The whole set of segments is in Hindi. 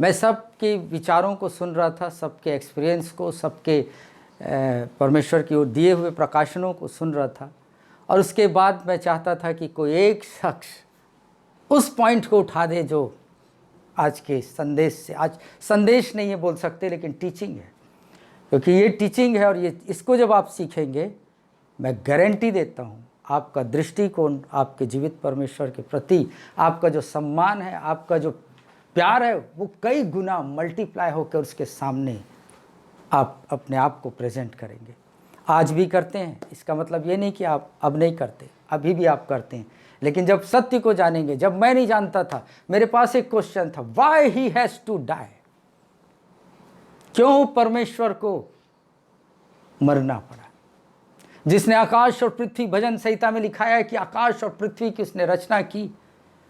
मैं सबके विचारों को सुन रहा था, सबके एक्सपीरियंस को, सबके परमेश्वर की ओर दिए हुए प्रकाशनों को सुन रहा था। और उसके बाद मैं चाहता था कि कोई एक शख्स उस पॉइंट को उठा दे जो आज के संदेश से, आज संदेश नहीं है बोल सकते लेकिन टीचिंग है, क्योंकि ये टीचिंग है। और ये इसको जब आप सीखेंगे, मैं गारंटी देता हूँ आपका दृष्टिकोण, आपके जीवित परमेश्वर के प्रति आपका जो सम्मान है, आपका जो प्यार है, वो कई गुना मल्टीप्लाई होकर उसके सामने आप अपने आप को प्रेजेंट करेंगे। आज भी करते हैं, इसका मतलब ये नहीं कि आप अब नहीं करते, अभी भी आप करते हैं। लेकिन जब सत्य को जानेंगे, जब मैं नहीं जानता था, मेरे पास एक क्वेश्चन था, why he has to die, क्यों परमेश्वर को मरना पड़ा। जिसने आकाश और पृथ्वी, भजन संहिता में लिखा है कि आकाश और पृथ्वी की उसने रचना की,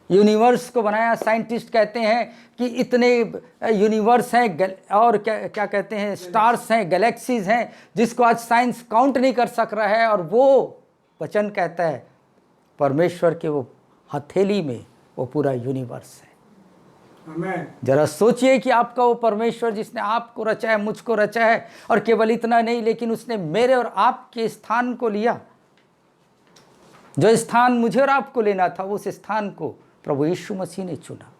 यूनिवर्स को बनाया। साइंटिस्ट कहते हैं कि इतने यूनिवर्स हैं और क्या कहते हैं, स्टार्स हैं, गैलेक्सीज हैं, जिसको आज साइंस काउंट नहीं कर सक रहा है। और वो वचन कहता है परमेश्वर के वो हथेली में वो पूरा यूनिवर्स है। जरा सोचिए कि आपका वो परमेश्वर जिसने आपको रचा है, मुझको रचा है, और केवल इतना नहीं लेकिन उसने मेरे और आपके स्थान को लिया। जो स्थान मुझे और आपको लेना था, उस स्थान को प्रभु यीशु मसीह ने चुना।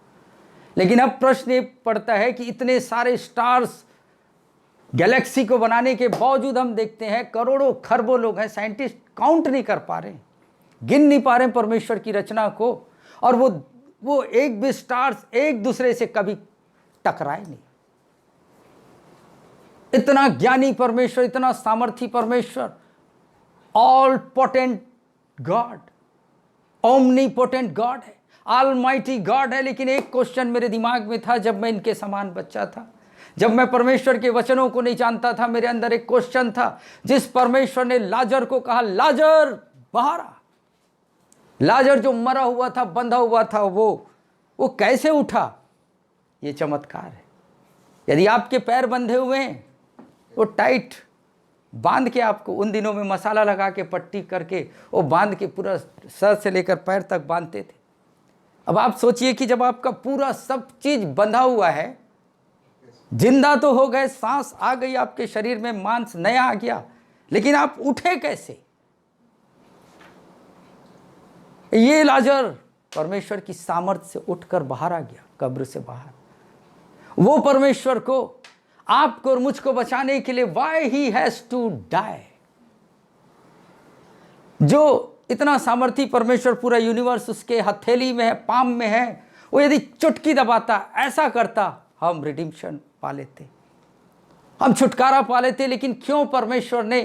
लेकिन अब प्रश्न ये पड़ता है कि इतने सारे स्टार्स, गैलेक्सी को बनाने के बावजूद हम देखते हैं करोड़ों खरबों लोग हैं, साइंटिस्ट काउंट नहीं कर पा रहे, गिन नहीं पा रहे परमेश्वर की रचना को। और वो एक भी स्टार्स एक दूसरे से कभी टकराए नहीं। इतना ज्ञानी परमेश्वर, इतना सामर्थी परमेश्वर, all potent God, omnipotent God है, ऑलमाइटी गॉड है। लेकिन एक क्वेश्चन मेरे दिमाग में था जब मैं इनके समान बच्चा था, जब मैं परमेश्वर के वचनों को नहीं जानता था, मेरे अंदर एक क्वेश्चन था। जिस परमेश्वर ने लाजर को कहा लाजर बाहर आ, लाजर जो मरा हुआ था, बंधा हुआ था, वो कैसे उठा? ये चमत्कार है। यदि आपके पैर बंधे हुए हैं, वो टाइट बांध के, आपको उन दिनों में मसाला लगा के पट्टी करके वो बांध के पूरा सर से लेकर पैर तक बांधते थे। अब आप सोचिए कि जब आपका पूरा सब चीज बंधा हुआ है, जिंदा तो हो गए, सांस आ गई आपके शरीर में, मांस नया आ गया, लेकिन आप उठे कैसे? ये लाजर परमेश्वर की सामर्थ्य से उठकर बाहर आ गया, कब्र से बाहर। वो परमेश्वर को, आपको और मुझको बचाने के लिए why he has to die, जो इतना सामर्थी परमेश्वर, पूरा यूनिवर्स उसके हथेली में है, पाम में है, वो यदि चुटकी दबाता, ऐसा करता, हम रिडीम्पशन पा लेते, हम छुटकारा पा लेते। लेकिन क्यों परमेश्वर ने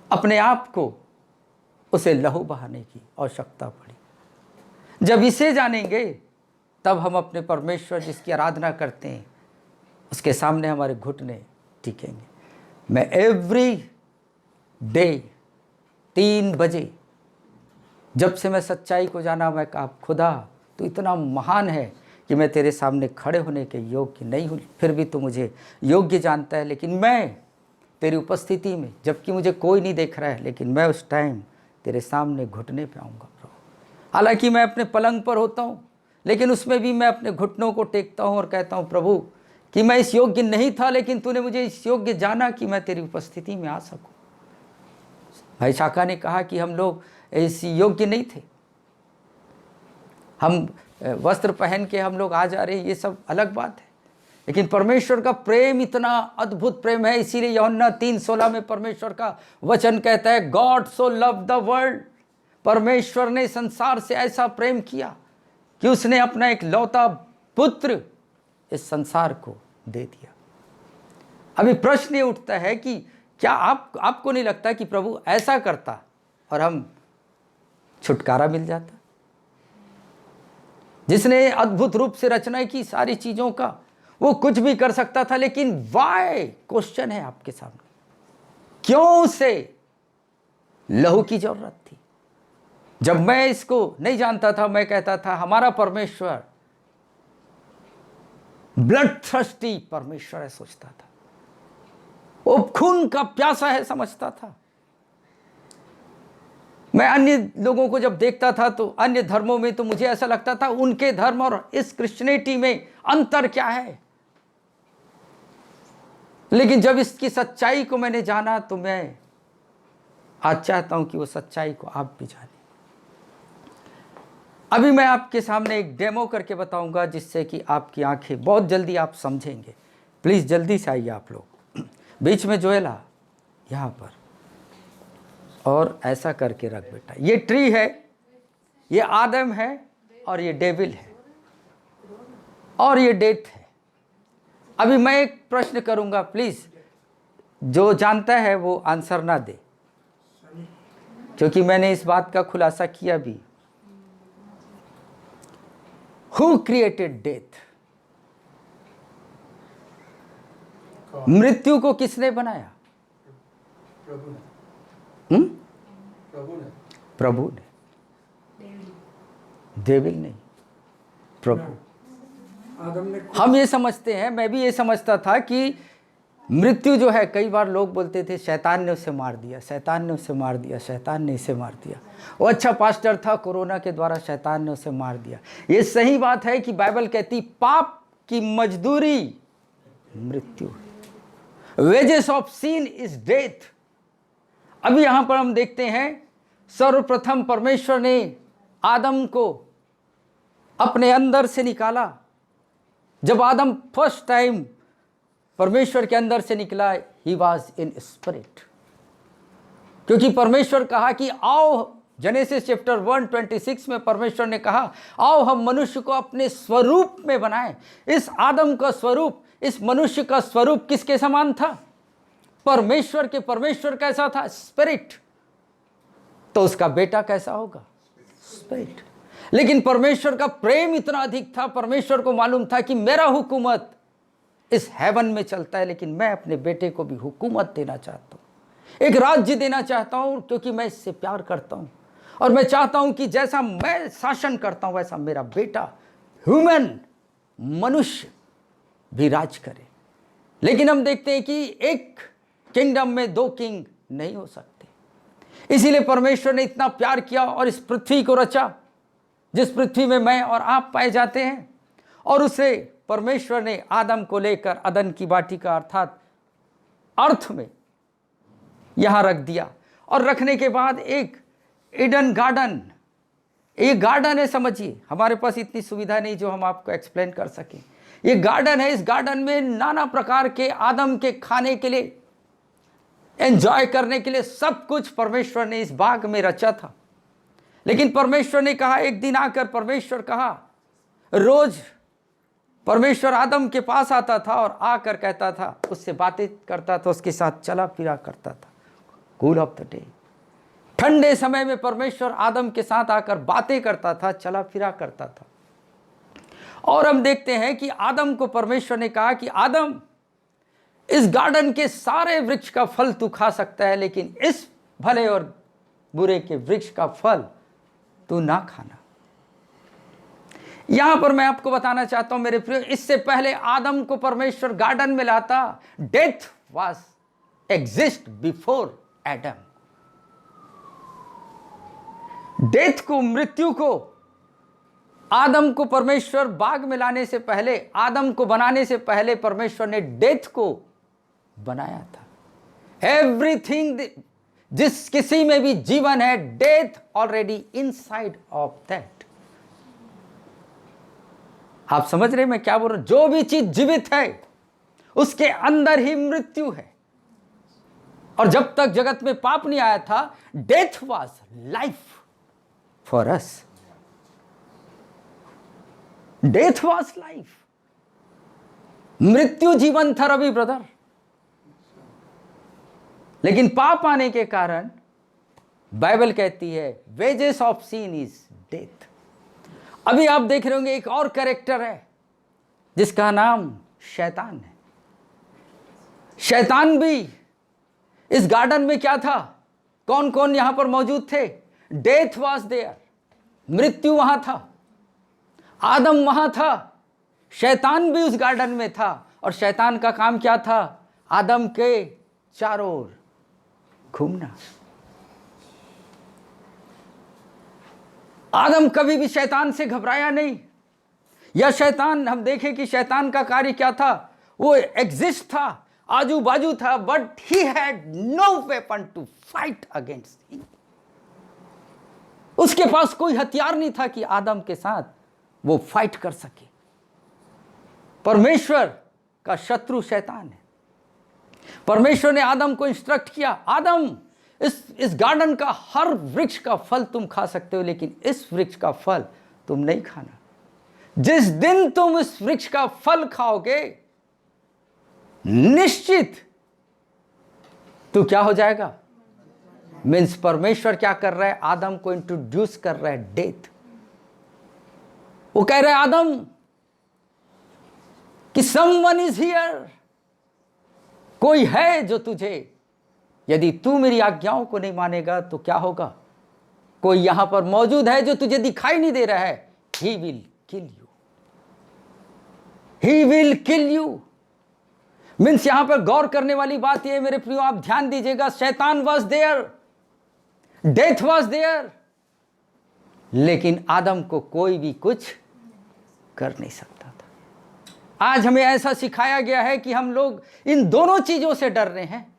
अपने आप को, उसे लहू बहाने की आवश्यकता पड़ी? जब इसे जानेंगे तब हम अपने परमेश्वर जिसकी आराधना करते हैं उसके सामने हमारे घुटने टिकेंगे। मैं एवरी डे 3 बजे, जब से मैं सच्चाई को जाना, मैं कहा खुदा तू इतना महान है कि मैं तेरे सामने खड़े होने के योग्य नहीं हूँ, फिर भी तू मुझे योग्य जानता है। लेकिन मैं तेरी उपस्थिति में, जबकि मुझे कोई नहीं देख रहा है, लेकिन मैं उस टाइम तेरे सामने घुटने पे आऊँगा प्रभु। हालांकि मैं अपने पलंग पर होता हूँ, लेकिन उसमें भी मैं अपने घुटनों को टेकता हूँ और कहता हूँ प्रभु कि मैं इस योग्य नहीं था, लेकिन तूने मुझे इस योग्य जाना कि मैं तेरी उपस्थिति में आ सकूँ। भाई शाखा ने कहा कि हम लोग इस योग्य नहीं थे, हम वस्त्र पहन के हम लोग आ जा रहे हैं, ये सब अलग बात है। लेकिन परमेश्वर का प्रेम इतना अद्भुत प्रेम है, इसीलिए यूहन्ना 3:16 में परमेश्वर का वचन कहता है, God so love the world, परमेश्वर ने संसार से ऐसा प्रेम किया कि उसने अपना एक लौता पुत्र इस संसार को दे दिया। अभी प्रश्न ये उठता है कि क्या आपको नहीं लगता कि प्रभु ऐसा करता और हम छुटकारा मिल जाता? जिसने अद्भुत रूप से रचना की सारी चीजों का, वो कुछ भी कर सकता था, लेकिन वाई क्वेश्चन है आपके सामने, क्यों उसे लहू की जरूरत थी? जब मैं इसको नहीं जानता था, मैं कहता था हमारा परमेश्वर ब्लड थर्स्टी परमेश्वर है, सोचता था, वो खून का प्यासा है, समझता था। मैं अन्य लोगों को जब देखता था तो अन्य धर्मों में, तो मुझे ऐसा लगता था उनके धर्म और इस क्रिश्चियनिटी में अंतर क्या है। लेकिन जब इसकी सच्चाई को मैंने जाना तो मैं आज चाहता हूं कि वो सच्चाई को आप भी जानें। अभी मैं आपके सामने एक डेमो करके बताऊंगा जिससे कि आपकी आंखें बहुत जल्दी आप समझेंगे। प्लीज़ जल्दी से आइए आप लोग। बीच में जोएला यहाँ पर, और ऐसा करके रख बेटा। ये ट्री है, ये आदम है, और ये डेविल है, और ये डेथ है। अभी मैं एक प्रश्न करूंगा, प्लीज़ जो जानता है वो आंसर ना दे, क्योंकि मैंने इस बात का खुलासा किया भी। Who created death? मृत्यु को किसने बनाया? प्रभु ने। डेविल नहीं, प्रभु। हम ये समझते हैं, मैं भी ये समझता था कि मृत्यु जो है, कई बार लोग बोलते थे शैतान ने उसे मार दिया, शैतान ने उसे मार दिया, शैतान ने इसे मार दिया, वो अच्छा पास्टर था, कोरोना के द्वारा शैतान ने उसे मार दिया। ये सही बात है कि बाइबल कहती पाप की मजदूरी मृत्यु है। Wages of sin is death. अभी यहां पर हम देखते हैं, सर्वप्रथम परमेश्वर ने आदम को अपने अंदर से निकाला। जब आदम फर्स्ट टाइम परमेश्वर के अंदर से निकला, ही वॉज इन स्पिरिट, क्योंकि परमेश्वर कहा कि आओ, जेनेसिस चैप्टर 1:26 में परमेश्वर ने कहा आओ हम मनुष्य को अपने स्वरूप में बनाएं। इस आदम का स्वरूप, इस मनुष्य का स्वरूप किसके समान था? परमेश्वर के। परमेश्वर कैसा था? स्पिरिट। तो उसका बेटा कैसा होगा? स्पिरिट। लेकिन परमेश्वर का प्रेम इतना अधिक था, परमेश्वर को मालूम था कि मेरा हुकूमत इस हेवन में चलता है, लेकिन मैं अपने बेटे को भी हुकूमत देना चाहता हूं, एक राज्य देना चाहता हूं, क्योंकि मैं इससे प्यार करता हूं और मैं चाहता हूं कि जैसा मैं शासन करता हूं वैसा मेरा बेटा ह्यूमन मनुष्य भी राज करे। लेकिन हम देखते हैं कि एक किंगडम में दो किंग नहीं हो सकते। इसीलिए परमेश्वर ने इतना प्यार किया और इस पृथ्वी को रचा, जिस पृथ्वी में मैं और आप पाए जाते हैं, और उसे परमेश्वर ने आदम को लेकर अदन की वाटिका अर्थात अर्थ में यहां रख दिया। और रखने के बाद एक ईडन गार्डन, ये गार्डन है, समझिए हमारे पास इतनी सुविधा नहीं जो हम आपको एक्सप्लेन कर सकें। ये गार्डन है, इस गार्डन में नाना प्रकार के आदम के खाने के लिए, एंजॉय करने के लिए सब कुछ परमेश्वर ने इस बाग में रचा था। लेकिन परमेश्वर ने कहा, एक दिन आकर परमेश्वर कहा, रोज परमेश्वर आदम के पास आता था और आकर कहता था, उससे बातें करता था, उसके साथ चला फिरा करता था। कूल ऑफ द डे, ठंडे समय में परमेश्वर आदम के साथ आकर बातें करता था, चला फिरा करता था। और हम देखते हैं कि आदम को परमेश्वर ने कहा कि आदम, इस गार्डन के सारे वृक्ष का फल तू खा सकता है, लेकिन इस भले और बुरे के वृक्ष का फल तू ना खाना। यहां पर मैं आपको बताना चाहता हूं मेरे प्रिय, इससे पहले आदम को परमेश्वर गार्डन में लाता, death was exist before Adam. Death को, मृत्यु को, आदम को परमेश्वर बाग में लाने से पहले, आदम को बनाने से पहले परमेश्वर ने डेथ को बनाया था। एवरीथिंग, जिस किसी में भी जीवन है, death already inside of that. आप समझ रहे मैं क्या बोल रहा हूं? जो भी चीज जीवित है उसके अंदर ही मृत्यु है। और जब तक जगत में पाप नहीं आया था, death was life for us. Death was life, मृत्यु जीवन था रवि ब्रदर। लेकिन पाप आने के कारण बाइबल कहती है wages of sin is death. अभी आप देख रहे होंगे एक और कैरेक्टर है जिसका नाम शैतान है। शैतान भी इस गार्डन में क्या था? कौन कौन यहां पर मौजूद थे? डेथ वाज देयर, मृत्यु वहां था, आदम वहां था, शैतान भी उस गार्डन में था। और शैतान का काम क्या था? आदम के चारों ओर घूमना। आदम कभी भी शैतान से घबराया नहीं, या शैतान, हम देखें कि शैतान का कार्य क्या था, वो एग्जिस्ट था, आजू बाजू था, but he had no weapon to fight against him. उसके पास कोई हथियार नहीं था कि आदम के साथ वो फाइट कर सके। परमेश्वर का शत्रु शैतान है। परमेश्वर ने आदम को इंस्ट्रक्ट किया, आदम इस गार्डन का हर वृक्ष का फल तुम खा सकते हो, लेकिन इस वृक्ष का फल तुम नहीं खाना। जिस दिन तुम इस वृक्ष का फल खाओगे, निश्चित तो क्या हो जाएगा। मीन्स परमेश्वर क्या कर रहा है, आदम को इंट्रोड्यूस कर रहा है डेथ। वो कह रहा है आदम कि समवन इज हियर, कोई है जो तुझे, यदि तू मेरी आज्ञाओं को नहीं मानेगा तो क्या होगा। कोई यहां पर मौजूद है जो तुझे दिखाई नहीं दे रहा है। He will kill you, he will kill you. Means यहां पर गौर करने वाली बात यह, मेरे प्रियो आप ध्यान दीजिएगा, शैतान was there, death was there, लेकिन आदम को कोई भी कुछ कर नहीं सकता था। आज हमें ऐसा सिखाया गया है कि हम लोग इन दोनों चीजों से डर रहे हैं,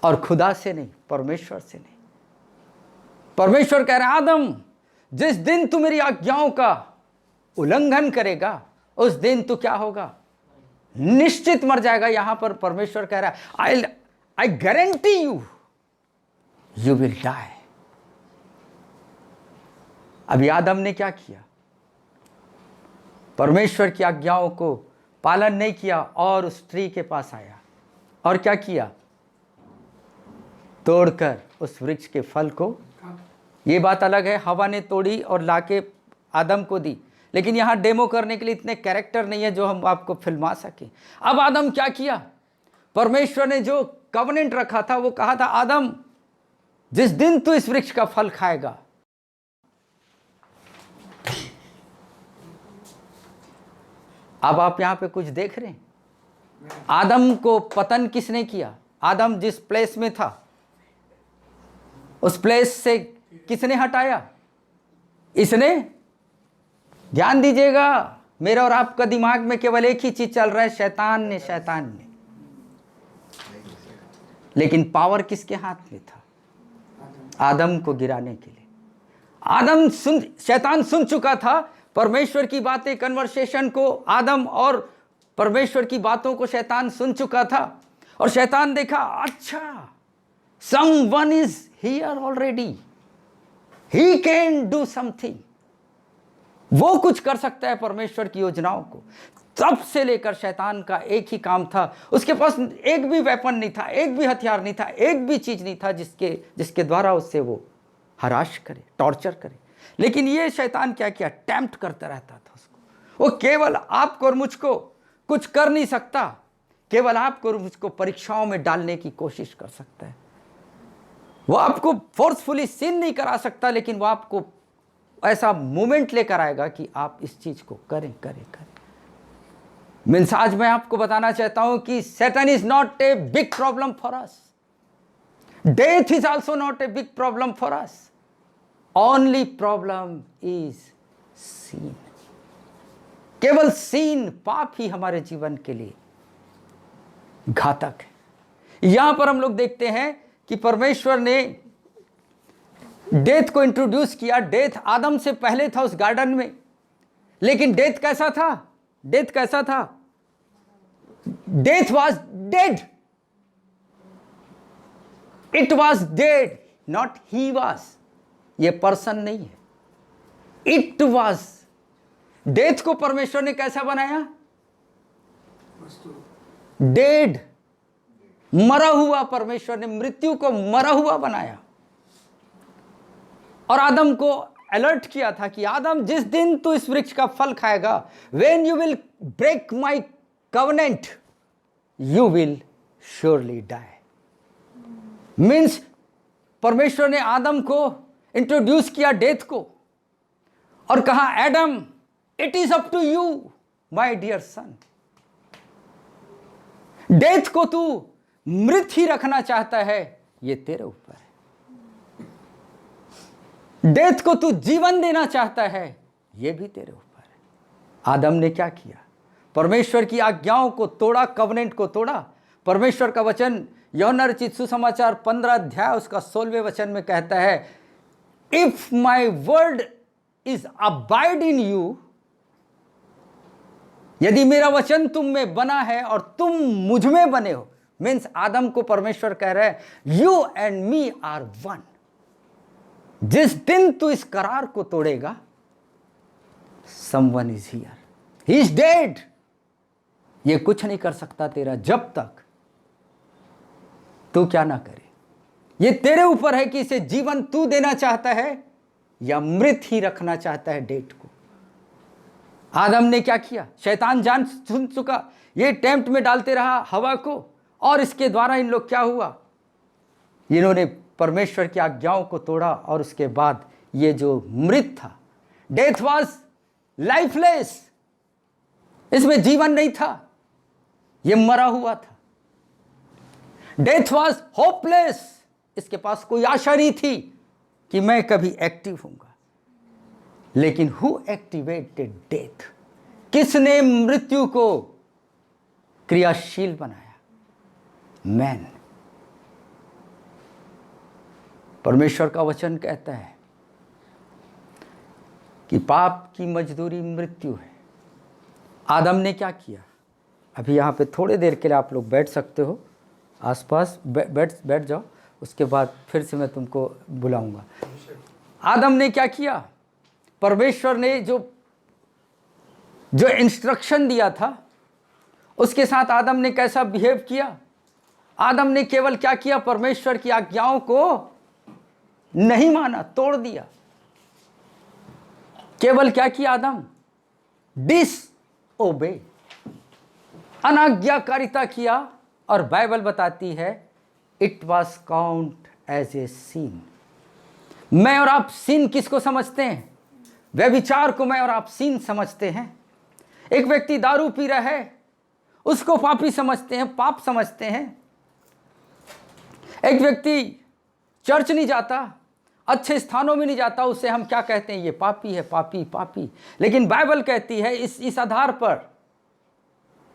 और खुदा से नहीं, परमेश्वर से नहीं। परमेश्वर कह रहा है आदम, जिस दिन तू मेरी आज्ञाओं का उल्लंघन करेगा, उस दिन तू क्या होगा, निश्चित मर जाएगा। यहां पर परमेश्वर कह रहा है I guarantee you will die. अभी आदम ने क्या किया, परमेश्वर की आज्ञाओं को पालन नहीं किया और उस ट्री के पास आया और क्या किया, तोड़कर उस वृक्ष के फल को। ये बात अलग है, हवा ने तोड़ी और लाके आदम को दी, लेकिन यहां डेमो करने के लिए इतने कैरेक्टर नहीं है जो हम आपको फिल्मा सके। अब आदम क्या किया, परमेश्वर ने जो कवनेंट रखा था, वो कहा था आदम जिस दिन तू इस वृक्ष का फल खाएगा, अब आप यहां पे कुछ देख रहे हैं, आदम को पतन किसने किया। आदम जिस प्लेस में था, उस प्लेस से किसने हटाया, इसने। ध्यान दीजिएगा, मेरा और आपका दिमाग में केवल एक ही चीज चल रहा है, शैतान ने, शैतान ने। लेकिन पावर किसके हाथ में था, आदम को गिराने के लिए। शैतान सुन चुका था परमेश्वर की बातें, कन्वर्सेशन को, आदम और परमेश्वर की बातों को शैतान सुन चुका था, और शैतान देखा अच्छा someone is here already, he can do something, वो कुछ कर सकता है परमेश्वर की योजनाओं को। तब से लेकर शैतान का एक ही काम था, उसके पास एक भी वेपन नहीं था, एक भी हथियार नहीं था, एक भी चीज नहीं था जिसके द्वारा उससे वो हराश करे, टॉर्चर करे। लेकिन ये शैतान क्या किया, टेम्प्ट करता रहता था उसको। वो केवल आपको और मुझको कुछ कर नहीं सकता, केवल आपको और मुझको परीक्षाओं में डालने की कोशिश कर सकता है। वो आपको फोर्सफुली सिन नहीं करा सकता, लेकिन वो आपको ऐसा मूवमेंट लेकर आएगा कि आप इस चीज को करें। मीन्स आज मैं आपको बताना चाहता हूं कि Satan is not a big problem for us, death is also not a big problem for us, only problem is seen. केवल सीन, पाप ही हमारे जीवन के लिए घातक है। यहां पर हम लोग देखते हैं कि परमेश्वर ने डेथ को इंट्रोड्यूस किया। डेथ आदम से पहले था उस गार्डन में, लेकिन डेथ कैसा था, डेथ कैसा था, death was dead, it was dead, not he was. ये पर्सन नहीं है, इट वॉज। डेथ को परमेश्वर ने कैसा बनाया, डेड, मरा हुआ। परमेश्वर ने मृत्यु को मरा हुआ बनाया और आदम को अलर्ट किया था कि आदम जिस दिन तू इस वृक्ष का फल खाएगा, when you will break my covenant you will surely die. Means परमेश्वर ने आदम को इंट्रोड्यूस किया डेथ को और कहा Adam it is up to you my dear son. Death को तू मृत ही रखना चाहता है, ये तेरे ऊपर है। डेथ को तू जीवन देना चाहता है, यह भी तेरे ऊपर है। आदम ने क्या किया? परमेश्वर की आज्ञाओं को तोड़ा, कवनेंट को तोड़ा। परमेश्वर का वचन यूहन्ना रचित सुसमाचार 15 अध्याय उसका 16वें वचन में कहता है, if my word is abide in you, यदि मेरा वचन तुम में बना है और तुम मुझ में बने हो, मीन्स आदम को परमेश्वर कह रहा है you and me are one. जिस दिन तू इस करार को तोड़ेगा, someone is here, he is dead. ये कुछ नहीं कर सकता तेरा जब तक तू क्या ना करे। ये तेरे ऊपर है कि इसे जीवन तू देना चाहता है या मृत ही रखना चाहता है डेट को। आदम ने क्या किया? शैतान जान सुन चुका, ये टेम्प्ट में डालते रहा हवा को, और इसके द्वारा इन लोग क्या हुआ? इन्होंने परमेश्वर की आज्ञाओं को तोड़ा, और उसके बाद ये जो मृत था, डेथ वाज लाइफलेस, इसमें जीवन नहीं था, ये मरा हुआ था। डेथ वाज होपलेस, इसके पास कोई आशा नहीं थी कि मैं कभी एक्टिव होऊंगा। लेकिन हु एक्टिवेटेड डेथ? किसने मृत्यु को क्रियाशील बनाया? मैन। परमेश्वर का वचन कहता है कि पाप की मजदूरी मृत्यु है। आदम ने क्या किया? अभी यहाँ पे थोड़ी देर के लिए आप लोग बैठ सकते हो, आसपास बैठ जाओ, उसके बाद फिर से मैं तुमको बुलाऊंगा। आदम ने क्या किया? परमेश्वर ने जो इंस्ट्रक्शन दिया था उसके साथ आदम ने कैसा बिहेव किया? आदम ने केवल क्या किया? परमेश्वर की आज्ञाओं को नहीं माना, तोड़ दिया। केवल क्या किया आदम? डिसओबे, अनाज्ञाकारिता किया। और बाइबल बताती है it was count as a sin. मैं और आप सीन किसको समझते हैं? व्यभिचार को मैं और आप सीन समझते हैं। एक व्यक्ति दारू पी रहा है, उसको पापी समझते हैं, पाप समझते हैं। एक व्यक्ति चर्च नहीं जाता, अच्छे स्थानों में नहीं जाता, उसे हम क्या कहते हैं? ये पापी है, पापी पापी। लेकिन बाइबल कहती है इस आधार पर,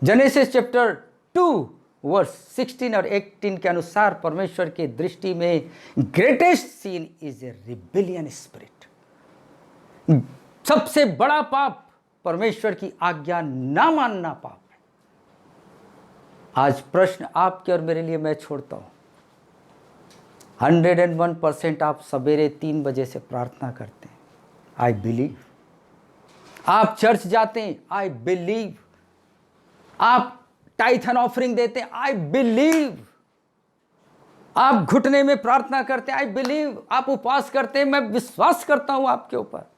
जेनेसिस चैप्टर 2 वर्स 16 और 18 के अनुसार, परमेश्वर की दृष्टि में greatest sin is a rebellion spirit. सबसे बड़ा पाप परमेश्वर की आज्ञा ना मानना पाप है। आज प्रश्न आपके और मेरे लिए मैं छोड़ता हूं। 101% आप सवेरे 3 बजे से प्रार्थना करते हैं, आई बिलीव। आप चर्च जाते हैं, आई बिलीव। आप टाइथ एंड ऑफरिंग देते हैं, आई बिलीव। आप घुटने में प्रार्थना करते हैं, आई बिलीव। आप उपवास करते हैं, मैं विश्वास करता हूं आपके ऊपर।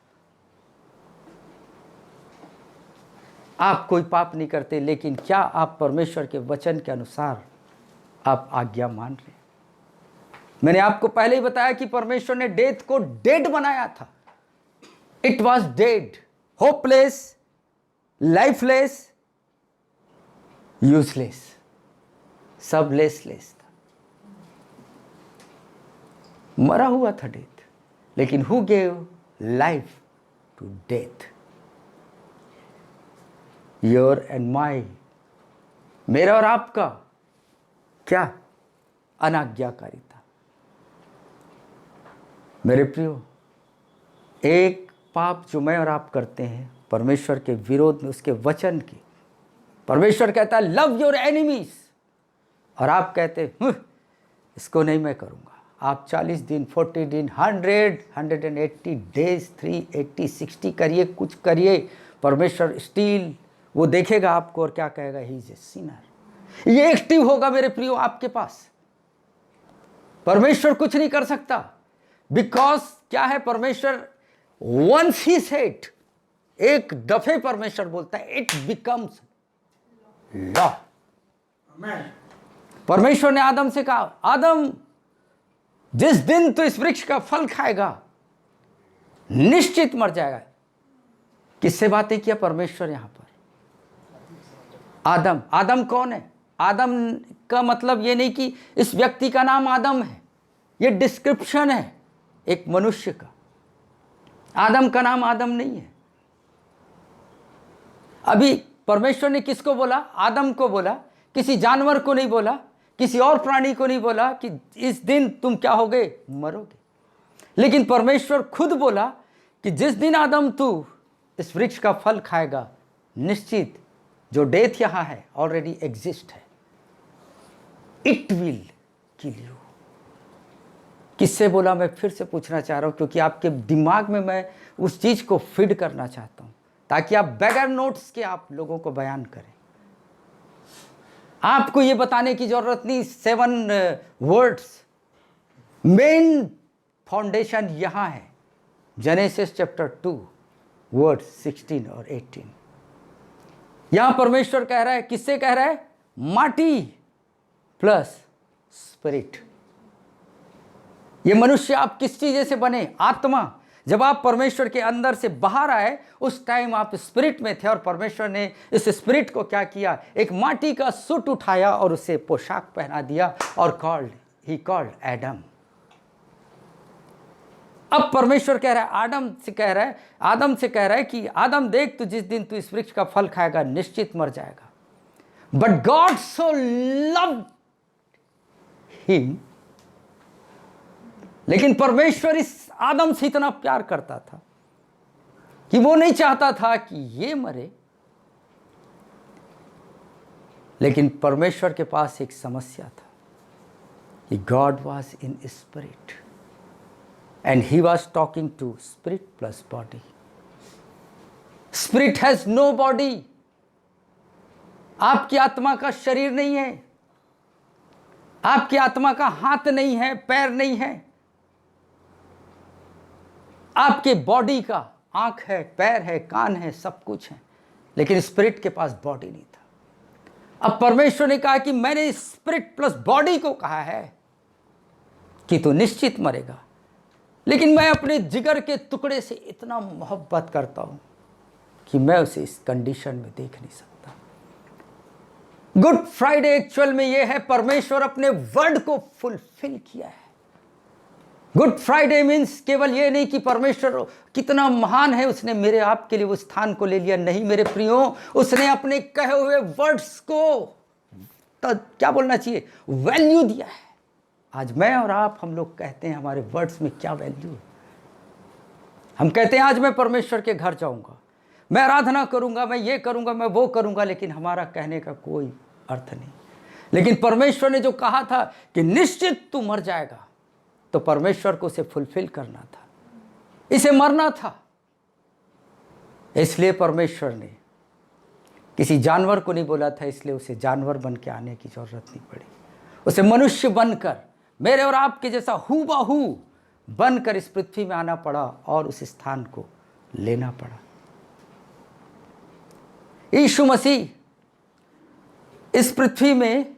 आप कोई पाप नहीं करते, लेकिन क्या आप परमेश्वर के वचन के अनुसार आप आज्ञा मान रहे हैं? मैंने आपको पहले ही बताया कि परमेश्वर ने डेथ को डेड बनाया था। It was dead, hopeless, lifeless, useless, सब लेस था, मरा हुआ था डेथ। लेकिन who gave life to death? Your and my, मेरा और आपका क्या? अनाज्ञाकारिता। मेरे प्रियो, एक पाप जो मैं और आप करते हैं परमेश्वर के विरोध में, उसके वचन की, परमेश्वर कहता है लव योर एनिमीज, और आप कहते इसको नहीं मैं करूंगा। आप 40 दिन, 40 दिन, 100, 180 डेज, 380, 60 करिए, कुछ करिए, परमेश्वर स्टील वो देखेगा आपको और क्या कहेगा? He is a Sinner. ये एक्टिव होगा मेरे प्रियो आपके पास। परमेश्वर कुछ नहीं कर सकता, बिकॉज क्या है? परमेश्वर वंस ही सेड, एक दफे परमेश्वर बोलता है, इट बिकम्स लॉ। परमेश्वर ने आदम से कहा, आदम जिस दिन तो इस वृक्ष का फल खाएगा निश्चित मर जाएगा। किससे बातें किया परमेश्वर यहां पर? आदम। आदम कौन है? आदम का मतलब ये नहीं कि इस व्यक्ति का नाम आदम है, ये डिस्क्रिप्शन है एक मनुष्य का। आदम का नाम आदम नहीं है। अभी परमेश्वर ने किसको बोला? आदम को बोला, किसी जानवर को नहीं बोला, किसी और प्राणी को नहीं बोला कि इस दिन तुम क्या होगे? मरोगे। लेकिन परमेश्वर खुद बोला कि जिस दिन आदम तू इस वृक्ष का फल खाएगा, निश्चित जो डेथ यहां है ऑलरेडी एग्जिस्ट है, इट विल किल यू। किससे बोला? मैं फिर से पूछना चाह रहा हूं, क्योंकि आपके दिमाग में मैं उस चीज को फीड करना चाहता हूं, ताकि आप बगैर नोट्स के आप लोगों को बयान करें। आपको यह बताने की जरूरत नहीं 7 वर्ड्स। मेन फाउंडेशन यहां है, जेनेसिस चैप्टर 2 वर्ड्स 16 और 18। यहां परमेश्वर कह रहा है, किससे कह रहा है? माटी प्लस स्पिरिट। ये मनुष्य आप किस चीज से बने? आत्मा। जब आप परमेश्वर के अंदर से बाहर आए, उस टाइम आप स्पिरिट में थे, और परमेश्वर ने इस स्पिरिट को क्या किया? एक माटी का सूट उठाया और उसे पोशाक पहना दिया, और ही कॉल्ड एडम। अब परमेश्वर कह रहा है, आदम से कह रहा है कि आदम देख, तू जिस दिन तू इस वृक्ष का फल खाएगा निश्चित मर जाएगा। But God so loved him, लेकिन परमेश्वर इस आदम से इतना प्यार करता था कि वो नहीं चाहता था कि ये मरे। लेकिन परमेश्वर के पास एक समस्या था कि God was in spirit and he was talking to spirit plus body. Spirit has no body. आपकी आत्मा का शरीर नहीं है, आपकी आत्मा का हाथ नहीं है, पैर नहीं है। आपके बॉडी का आंख है, पैर है, कान है, सब कुछ है, लेकिन स्पिरिट के पास बॉडी नहीं था। अब परमेश्वर ने कहा कि मैंने स्पिरिट प्लस बॉडी को कहा है कि तू निश्चित मरेगा, लेकिन मैं अपने जिगर के टुकड़े से इतना मोहब्बत करता हूं कि मैं उसे इस कंडीशन में देख नहीं सकता। गुड फ्राइडे एक्चुअल में यह है, परमेश्वर अपने वर्ड को फुलफिल किया है। गुड फ्राइडे मीन्स केवल ये नहीं कि परमेश्वर कितना महान है, उसने मेरे आपके लिए वो स्थान को ले लिया। नहीं मेरे प्रियो, उसने अपने कहे हुए वर्ड्स को तो क्या बोलना चाहिए, वैल्यू दिया है। आज मैं और आप, हम लोग कहते हैं हमारे वर्ड्स में क्या वैल्यू है। हम कहते हैं आज मैं परमेश्वर के घर जाऊंगा, मैं आराधना करूंगा, मैं ये करूंगा, मैं वो करूंगा, लेकिन हमारा कहने का कोई अर्थ नहीं। लेकिन परमेश्वर ने जो कहा था कि निश्चित तू मर जाएगा, तो परमेश्वर को उसे फुलफिल करना था, इसे मरना था। इसलिए परमेश्वर ने किसी जानवर को नहीं बोला था, इसलिए उसे जानवर बन के आने की जरूरत नहीं पड़ी। उसे मनुष्य बनकर, मेरे और आपके जैसा हूबहू बनकर इस पृथ्वी में आना पड़ा और उस स्थान को लेना पड़ा। यीशु मसीह इस पृथ्वी में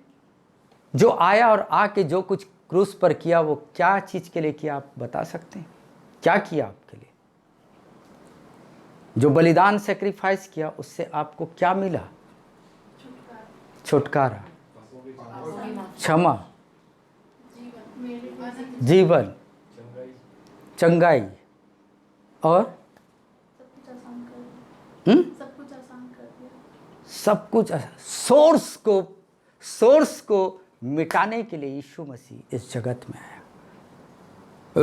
जो आया और आके जो कुछ क्रूस पर किया, वो क्या चीज के लिए किया? आप बता सकते हैं क्या किया आपके लिए? जो बलिदान सेक्रीफाइस किया, उससे आपको क्या मिला? छुटकारा, क्षमा, जीवन, चंगाई और सब कुछ। सोर्स को मिटाने के लिए यीशु मसीह इस जगत में आया।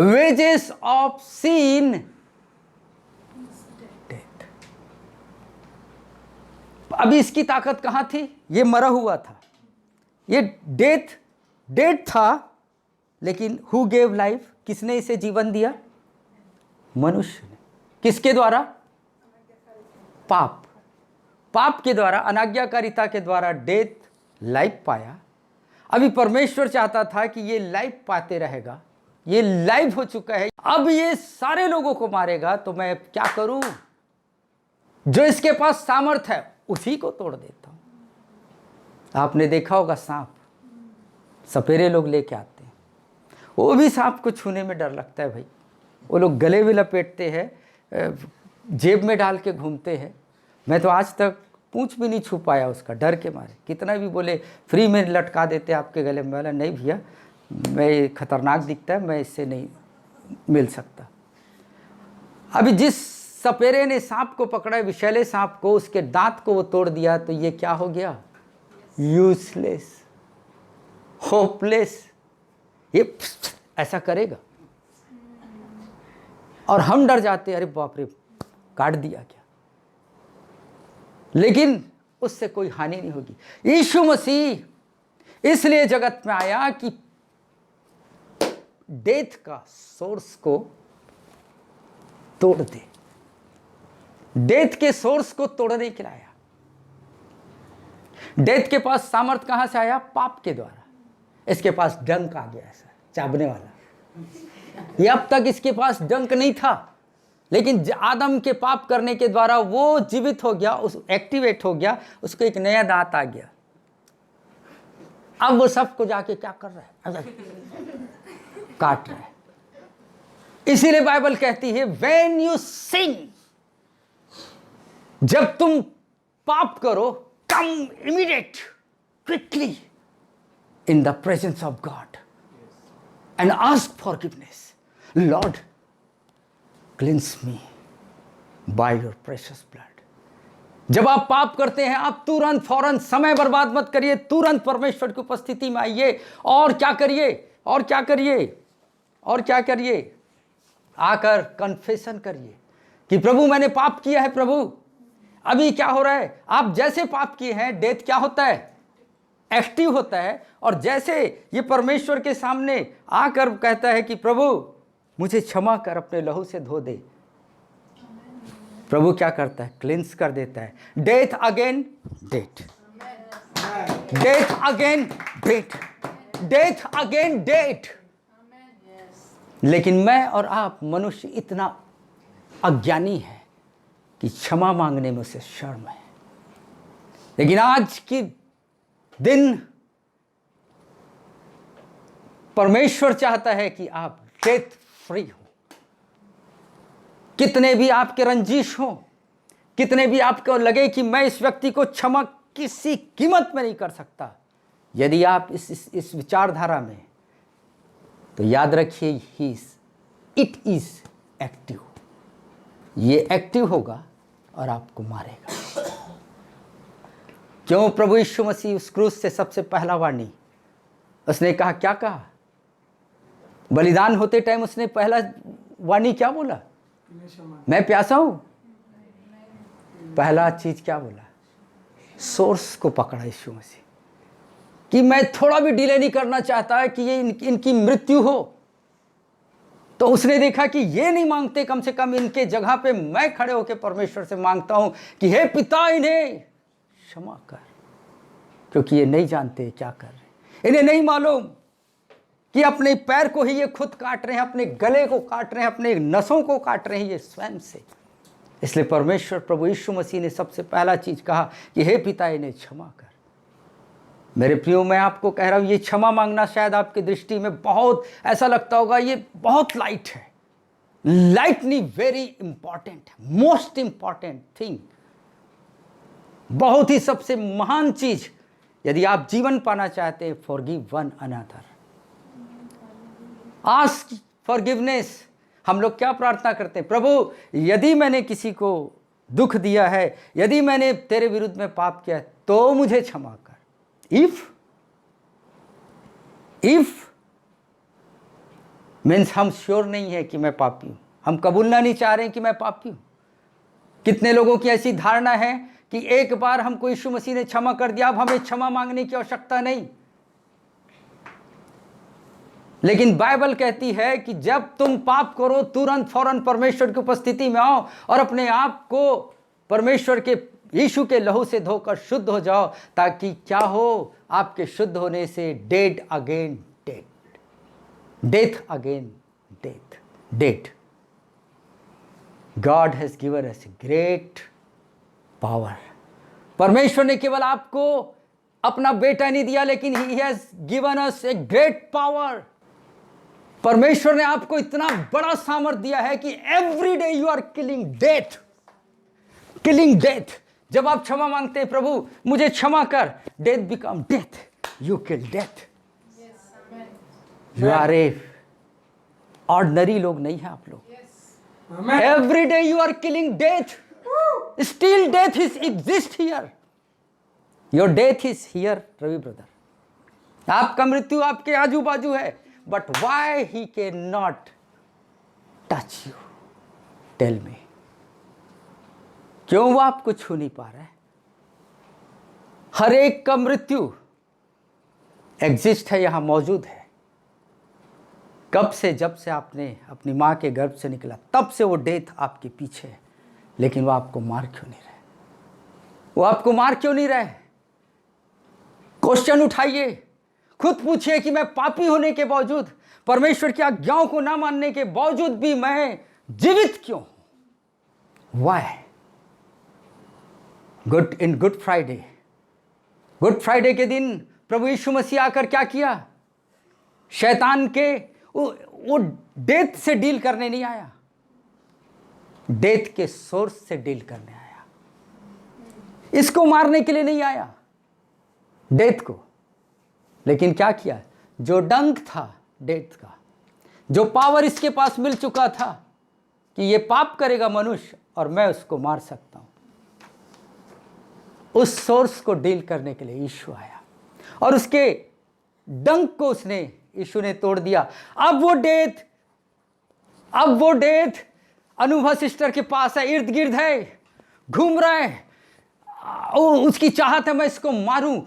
Wages of sin death. अभी इसकी ताकत कहां थी? ये मरा हुआ था, ये डेथ था, लेकिन हु गेव लाइफ? किसने इसे जीवन दिया? मनुष्य ने। किसके द्वारा? पाप के द्वारा, अनाज्ञाकारिता के द्वारा डेथ लाइफ पाया। अभी परमेश्वर चाहता था कि ये लाइफ पाते रहेगा, ये लाइफ हो चुका है, अब ये सारे लोगों को मारेगा, तो मैं क्या करूं? जो इसके पास सामर्थ है उसी को तोड़ देता हूं। आपने देखा होगा सांप, सपेरे लोग लेके आते हैं, वो भी सांप को छूने में डर लगता है भाई। वो लोग गले में लपेटते हैं, जेब में डाल के घूमते हैं। मैं तो आज तक पूंछ भी नहीं छू पाया उसका, डर के मारे। कितना भी बोले फ्री में लटका देते आपके गले में, बोला नहीं भैया, मैं खतरनाक दिखता है, मैं इससे नहीं मिल सकता। अभी जिस सपेरे ने सांप को पकड़ा, विषैले सांप को, उसके दांत को वो तोड़ दिया, तो ये क्या हो गया? Useless, hopeless. ये ऐसा करेगा और हम डर जाते, अरे बाप रे, काट दिया क्या। लेकिन उससे कोई हानि नहीं होगी। यीशु मसीह इसलिए जगत में आया कि डेथ का सोर्स को तोड़ दे। डेथ के सोर्स को तोड़ने के लिए आया। डेथ के पास सामर्थ कहां से आया? पाप के द्वारा। इसके पास डंक आ गया, ऐसा चाबने वाला। ये अब तक इसके पास डंक नहीं था, लेकिन आदम के पाप करने के द्वारा वो जीवित हो गया, उस एक्टिवेट हो गया, उसको एक नया दांत आ गया। अब वो सबको जाके क्या कर रहा है? काट रहा है। इसीलिए बाइबल कहती है, व्हेन यू सिन, जब तुम पाप करो, come immediate quickly in the presence of God and ask forgiveness. Lord, cleanse me by your precious blood. जब आप पाप करते हैं, आप तुरंत फौरन समय बर्बाद मत करिए, तुरंत परमेश्वर की उपस्थिति में आइए और क्या करिए? और क्या करिए? और क्या करिए? आकर कन्फेशन करिए कि प्रभु मैंने पाप किया है। प्रभु अभी क्या हो रहा है? आप जैसे पाप किए हैं, डेथ क्या होता है? एक्टिव होता है। और जैसे ये परमेश्वर के सामने आकर कहता है कि प्रभु मुझे क्षमा कर, अपने लहू से धो दे, प्रभु क्या करता है? क्लींस कर देता है। Death again death, death again death, death again death. लेकिन मैं और आप मनुष्य इतना अज्ञानी है कि क्षमा मांगने में उसे शर्म है। लेकिन आज की दिन परमेश्वर चाहता है कि आप डेथ फ्री हो। कितने भी आपके रंजिश हो, कितने भी आपको लगे कि मैं इस व्यक्ति को क्षमा किसी कीमत में नहीं कर सकता, यदि आप इस विचारधारा में, तो याद रखिए, इट इज एक्टिव। ये एक्टिव होगा और आपको मारेगा। क्यों? प्रभु यीशु मसीह उस क्रूस से सबसे पहला वाणी उसने कहा, क्या कहा? बलिदान होते टाइम उसने पहला वाणी क्या बोला? मैं प्यासा हूं। पहला चीज क्या बोला? सोर्स को पकड़ा यीशु मसीह कि मैं थोड़ा भी डिले नहीं करना चाहता है कि ये इनकी मृत्यु हो। तो उसने देखा कि ये नहीं मांगते, कम से कम इनके जगह पे मैं खड़े होकर परमेश्वर से मांगता हूं कि हे पिता, इन्हें क्षमा कर, क्योंकि ये नहीं जानते क्या कर रहे। इन्हें नहीं मालूम कि अपने पैर को ही ये खुद काट रहे हैं, अपने गले को काट रहे हैं, अपने नसों को काट रहे हैं ये स्वयं से। इसलिए परमेश्वर प्रभु यीशु मसीह ने सबसे पहला चीज कहा कि हे पिता, इन्हें क्षमा कर। मेरे प्रियो, मैं आपको कह रहा हूं, ये क्षमा मांगना शायद आपकी दृष्टि में बहुत ऐसा लगता होगा, ये बहुत लाइट है। लाइट नहीं, very important, most important thing, बहुत ही सबसे महान चीज। यदि आप जीवन पाना चाहते हैं, forgive one another, ask forgiveness. हम लोग क्या प्रार्थना करते हैं? प्रभु यदि मैंने किसी को दुख दिया है, यदि मैंने तेरे विरुद्ध में पाप किया है, तो मुझे क्षमा कर। इफ मीन्स हम श्योर नहीं है कि मैं पापी हूं, हम कबूलना नहीं चाह रहे हैं कि मैं पापी हूं। कितने लोगों की ऐसी धारणा है कि एक बार हमको यीशु मसीह ने क्षमा कर दिया, अब हमें क्षमा मांगने की आवश्यकता नहीं। लेकिन बाइबल कहती है कि जब तुम पाप करो, तुरंत फौरन परमेश्वर की उपस्थिति में आओ और अपने आप को परमेश्वर के यीशु के लहू से धोकर शुद्ध हो जाओ, ताकि क्या हो? आपके शुद्ध होने से death again death, death again death, death. God has given us great power. परमेश्वर ने केवल आपको अपना बेटा नहीं दिया, लेकिन he has given us a great power. परमेश्वर ने आपको इतना बड़ा सामर्थ दिया है कि every day you are killing death, killing death. जब आप क्षमा मांगते हैं, प्रभु मुझे क्षमा कर, death become death, you kill death. You are a ordinary लोग नहीं है आप लोग, Every day you are killing death. Still death is exist here. Your death is here, Ravi brother. आपका मृत्यु आपके आजू बाजू है, but why he cannot touch you? Tell me. क्यों वो आपको छू नहीं पा रहा है? हर एक का मृत्यु एग्जिस्ट है, यहां मौजूद है। कब से? जब से आपने अपनी मां के गर्भ से निकला, तब से वो डेथ आपके पीछे है, लेकिन वो आपको मार क्यों नहीं रहे? वो आपको मार क्यों नहीं रहे? क्वेश्चन उठाइए, खुद पूछिए कि मैं पापी होने के बावजूद, परमेश्वर की आज्ञाओं को ना मानने के बावजूद भी मैं जीवित क्यों हूं? वाई? गुड फ्राइडे के दिन प्रभु यीशु मसीह आकर क्या किया? शैतान के वो डेथ से डील करने नहीं आया, डेथ के सोर्स से डील करने आया। इसको मारने के लिए नहीं आया, डेथ को। लेकिन क्या किया? जो डंक था डेथ का, जो पावर इसके पास मिल चुका था कि ये पाप करेगा मनुष्य और मैं उसको मार सकता हूं, उस सोर्स को डील करने के लिए यीशु आया और उसके डंक को यीशु ने तोड़ दिया। अब वो डेथ अनुभव सिस्टर के पास है, इर्द गिर्द है, घूम रहा है, उसकी चाहत है मैं इसको मारूं,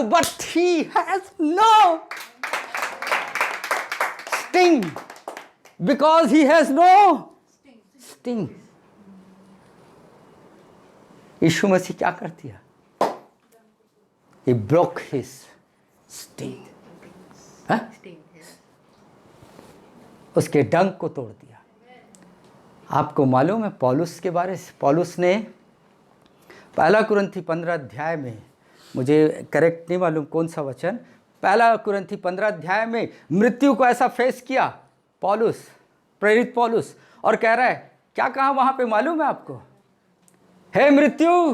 but he has no sting, because he has no sting. Yeshu Masih क्या कर दिया? He broke his sting. उसके डंक को तोड़ दिया। आपको मालूम है पौलुस के बारे से? पौलुस ने 1 कुरिन्थी 15 अध्याय में, मुझे करेक्ट नहीं मालूम कौन सा वचन, 1 कुरिन्थी 15 अध्याय में मृत्यु को ऐसा फेस किया पौलुस, प्रेरित पौलुस, और कह रहा है, क्या कहा वहां पे मालूम है आपको? हे मृत्यु,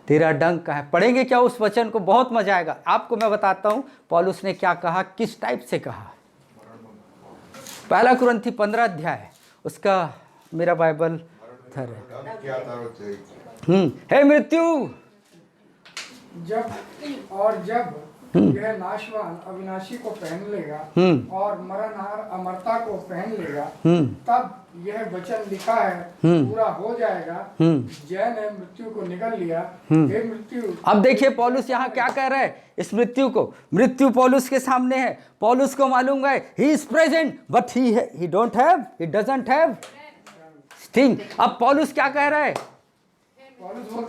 तेरा डंक कहाँ है? पढ़ेंगे क्या उस वचन को? बहुत मजा आएगा। आपको मैं बताता हूं पौलुस ने क्या कहा, किस टाइप से कहा। 1 कुरिन्थी 15 अध्याय, उसका मेरा बाइबल थर है। हे मृत्यु, जब यह नाशवान अविनाशी को पहन लेगा और मरणहार अमरता को पहन लेगा, तब यह वचन लिखा है पूरा हो जाएगा, जय ने मृत्यु को निगल लिया। हे मृत्यु। अब देखिए पौलुस यहाँ क्या कह रहा है इस मृत्यु को। मृत्यु पौलुस के सामने है, पौलुस को मालूम है he is present but he doesn't have sting. अब पौलुस क्या कह रहा है?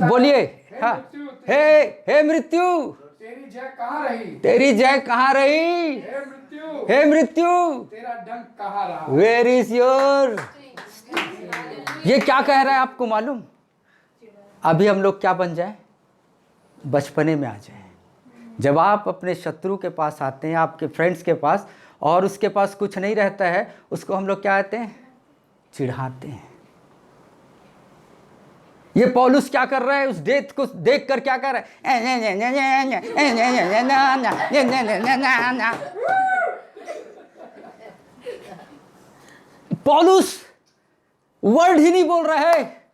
बोलिए। हाँ, हे मृत्यु, तेरी जय कहाँ रही? हे मृत्यु, तेरा डंक कहाँ रहा? Where is your? ये क्या कह रहा है आपको मालूम? अभी हम लोग क्या बन जाए? बचपने में आ जाए। जब आप अपने शत्रु के पास आते हैं, आपके फ्रेंड्स के पास, और उसके पास कुछ नहीं रहता है, उसको हम लोग क्या कहते हैं? चिढ़ाते हैं। ये पौलुस क्या कर रहा है? उस डेथ को देखकर क्या कर रहा है? पौलुस वर्ड ही नहीं बोल रहा है,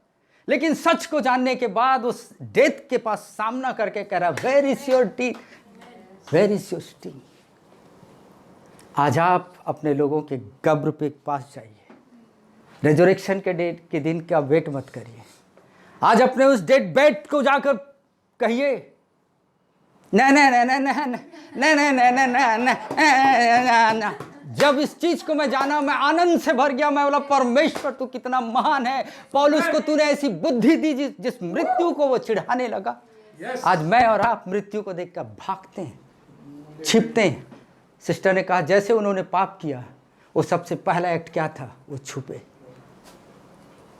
लेकिन सच को जानने के बाद उस डेथ के पास सामना करके कह रहा, वेयर इज योर टी, वेयर इज योर स्टिंग। आज आप अपने लोगों के कब्र पे पास जाइए, रेजरेक्शन के डेट के दिन का वेट मत करिए। आज अपने उस डेड बेड को जाकर कहिए, न। जब इस चीज को मैं जाना, मैं आनंद से भर गया। मैं बोला, परमेश्वर तू कितना महान है, पौलुस को तूने ऐसी बुद्धि दी जिस मृत्यु को वो चिढ़ाने लगा। आज मैं और आप मृत्यु को देखकर भागते हैं, छिपते हैं। सिस्टर ने कहा जैसे उन्होंने पाप किया, वो सबसे पहला एक्ट क्या था? वो छुपे।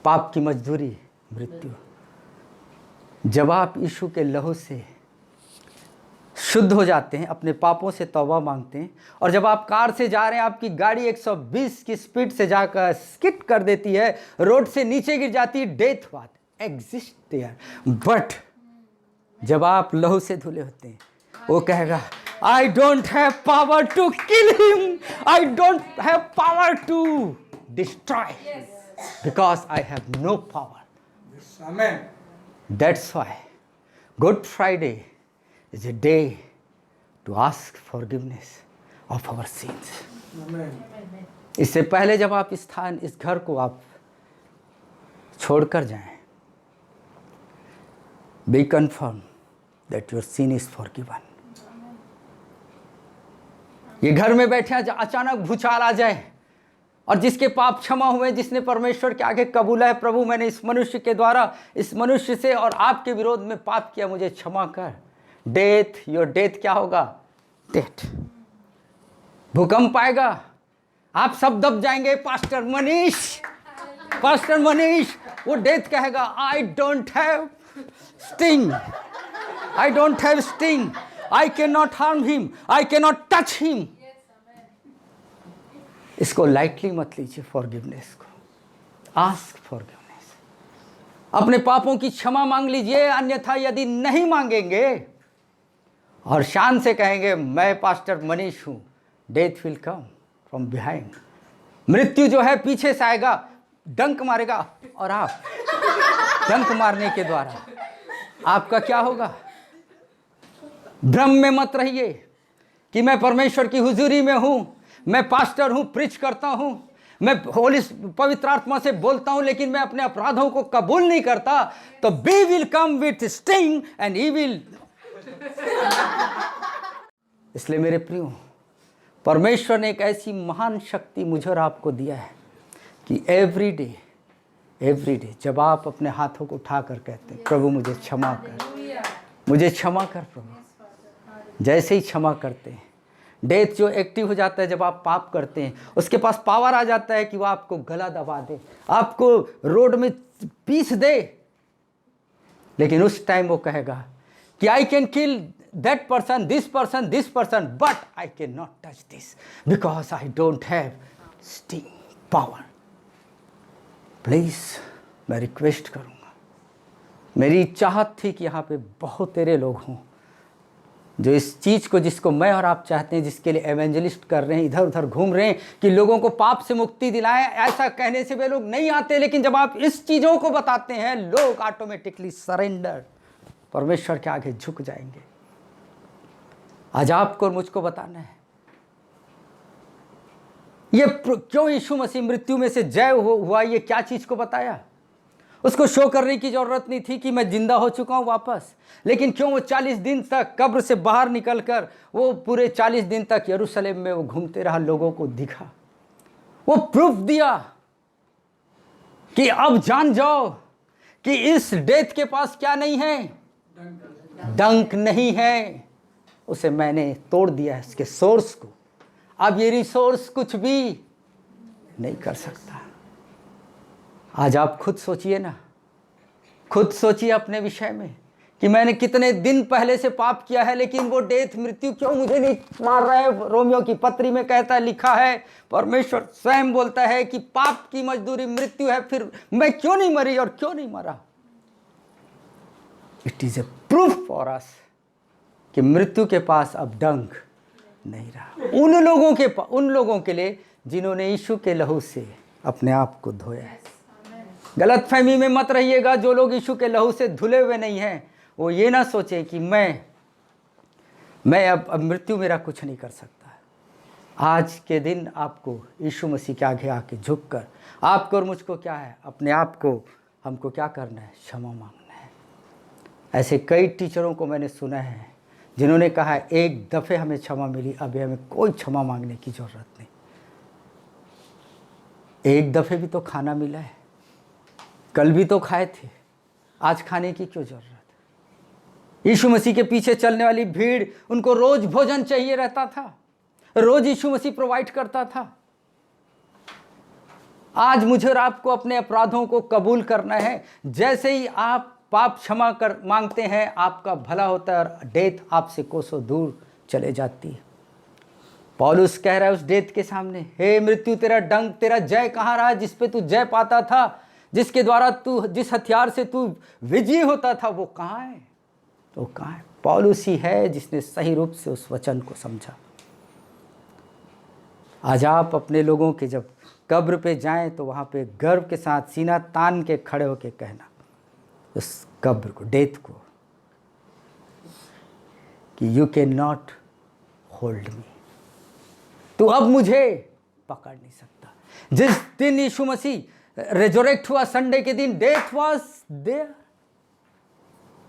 पाप की मजदूरी मृत्यु। जब आप यीशु के लहू से शुद्ध हो जाते हैं, अपने पापों से तौबा मांगते हैं, और जब आप कार से जा रहे हैं, आपकी गाड़ी 120 की स्पीड से जाकर स्किट कर देती है, रोड से नीचे गिर जाती है, डेथ बात एग्जिस्ट देयर। बट जब आप लहू से धुले होते हैं, वो कहेगा I don't have power to kill him, I don't have power to destroy, because I have no power. Amen. That's why Good Friday is a day to ask forgiveness of our sins. Amen. इससे पहले जब आप इस घर को आप छोड़कर जाएं, be confirmed that your sin is forgiven. ये घर में बैठे अचानक भूचाल आ जाए और जिसके पाप क्षमा हुए, जिसने परमेश्वर के आगे कबूला है, प्रभु मैंने इस मनुष्य के द्वारा, इस मनुष्य से और आपके विरोध में पाप किया, मुझे क्षमा कर. डेथ, योर डेथ क्या होगा? डेथ. भूकंप आएगा, आप सब दब जाएंगे. पास्टर मनीष वो डेथ कहेगा I don't have sting, I don't have sting, I can not harm him, I can not touch him. इसको लाइटली मत लीजिए, फॉरगिवनेस को. Ask forgiveness. अपने पापों की क्षमा मांग लीजिए, अन्यथा यदि नहीं मांगेंगे और शान से कहेंगे मैं पास्टर मनीष हूं, death will come from behind. मृत्यु जो है पीछे से आएगा, डंक मारेगा और आप डंक मारने के द्वारा आपका क्या होगा? भ्रम में मत रहिए कि मैं परमेश्वर की हुजूरी में हूं, मैं पास्टर हूं, प्रीच करता हूं, मैं पवित्र आत्मा से बोलता हूं, लेकिन मैं अपने अपराधों को कबूल नहीं करता, तो be will come with sting and he will. इसलिए मेरे प्रियो, परमेश्वर ने एक ऐसी महान शक्ति मुझे और आपको दिया है कि एवरी डे जब आप अपने हाथों को उठाकर कहते हैं प्रभु मुझे क्षमा कर, मुझे क्षमा कर प्रभु, जैसे ही क्षमा करते हैं, डेथ जो एक्टिव हो जाता है जब आप पाप करते हैं, उसके पास पावर आ जाता है कि वो आपको गला दबा दे, आपको रोड में पीस दे. लेकिन उस टाइम वो कहेगा कि I can kill that person, this person, but I can not touch this because I don't have sting power. Please मैं रिक्वेस्ट करूँगा, मेरी चाहत थी कि यहाँ पे बहुत तेरे लोग हों जो इस चीज़ को, जिसको मैं और आप चाहते हैं, जिसके लिए एवेंजलिस्ट कर रहे हैं, इधर उधर घूम रहे हैं कि लोगों को पाप से मुक्ति दिलाएं. ऐसा कहने से वे लोग नहीं आते, लेकिन जब आप इस चीज़ों को बताते हैं, लोग ऑटोमेटिकली सरेंडर, परमेश्वर के आगे झुक जाएंगे. आज आपको और मुझको बताना है ये क्यों यीशु मसीह मृत्यु में से जय हुआ. ये क्या चीज़ को बताया? उसको शो करने की ज़रूरत नहीं थी कि मैं जिंदा हो चुका हूँ वापस, लेकिन क्यों वो 40 दिन तक कब्र से बाहर निकलकर वो पूरे 40 दिन तक यरूशलेम में वो घूमते रहा, लोगों को दिखा, वो प्रूफ दिया कि अब जान जाओ कि इस डेथ के पास क्या नहीं है? डंक नहीं है. उसे मैंने तोड़ दिया है, इसके सोर्स को. अब ये रिसोर्स कुछ भी नहीं कर सकता. आज आप खुद सोचिए ना, खुद सोचिए अपने विषय में कि मैंने कितने दिन पहले से पाप किया है, लेकिन वो डेथ, मृत्यु क्यों मुझे नहीं मार रहा है? रोमियो की पत्री में कहता है, लिखा है, परमेश्वर स्वयं बोलता है कि पाप की मजदूरी मृत्यु है, फिर मैं क्यों नहीं मरी और क्यों नहीं मरा? It is a proof for us कि मृत्यु के पास अब डंक नहीं रहा. उन लोगों के लिए जिन्होंने यीशु के लहू से अपने आप को धोया है. गलत फहमी में मत रहिएगा. जो लोग यीशु के लहू से धुले हुए नहीं हैं, वो ये ना सोचें कि मैं अब मृत्यु मेरा कुछ नहीं कर सकता. आज के दिन आपको यीशु मसीह के आगे आके झुककर आपको और मुझको क्या है, अपने आप को हमको क्या करना है? क्षमा मांगना है. ऐसे कई टीचरों को मैंने सुना है जिन्होंने कहा है एक दफ़े हमें क्षमा मिली, अभी हमें कोई क्षमा मांगने की ज़रूरत नहीं. एक दफ़े भी तो खाना मिला है, कल भी तो खाए थे, आज खाने की क्यों ज़रूरत? यीशु मसीह के पीछे चलने वाली भीड़, उनको रोज़ भोजन चाहिए रहता था, रोज़ यीशु मसीह प्रोवाइड करता था. आज मुझे और आपको अपने अपराधों को कबूल करना है. जैसे ही आप पाप क्षमा कर मांगते हैं, आपका भला होता है और डेथ आपसे कोसों दूर चले जाती है. पौलुस कह रहा है उस डेथ के सामने, हे मृत्यु तेरा डंक, तेरा जय कहाँ रहा? जिस पे तू जय पाता था, जिसके द्वारा तू, जिस हथियार से तू विजयी होता था, वो कहाँ है? तो कहाँ है? पौलुस ही है जिसने सही रूप से उस वचन को समझा। आज आप अपने लोगों के जब कब्र पे जाएं तो वहाँ पे गर्व के साथ सीना तान के खड़े होके कहना उस कब्र को, डेथ को, कि you can not hold me, तू अब मुझे पकड़ नहीं सकता। जिस दिन यीशु मसीह रेजोरेक्ट हुआ संडे के दिन, death was there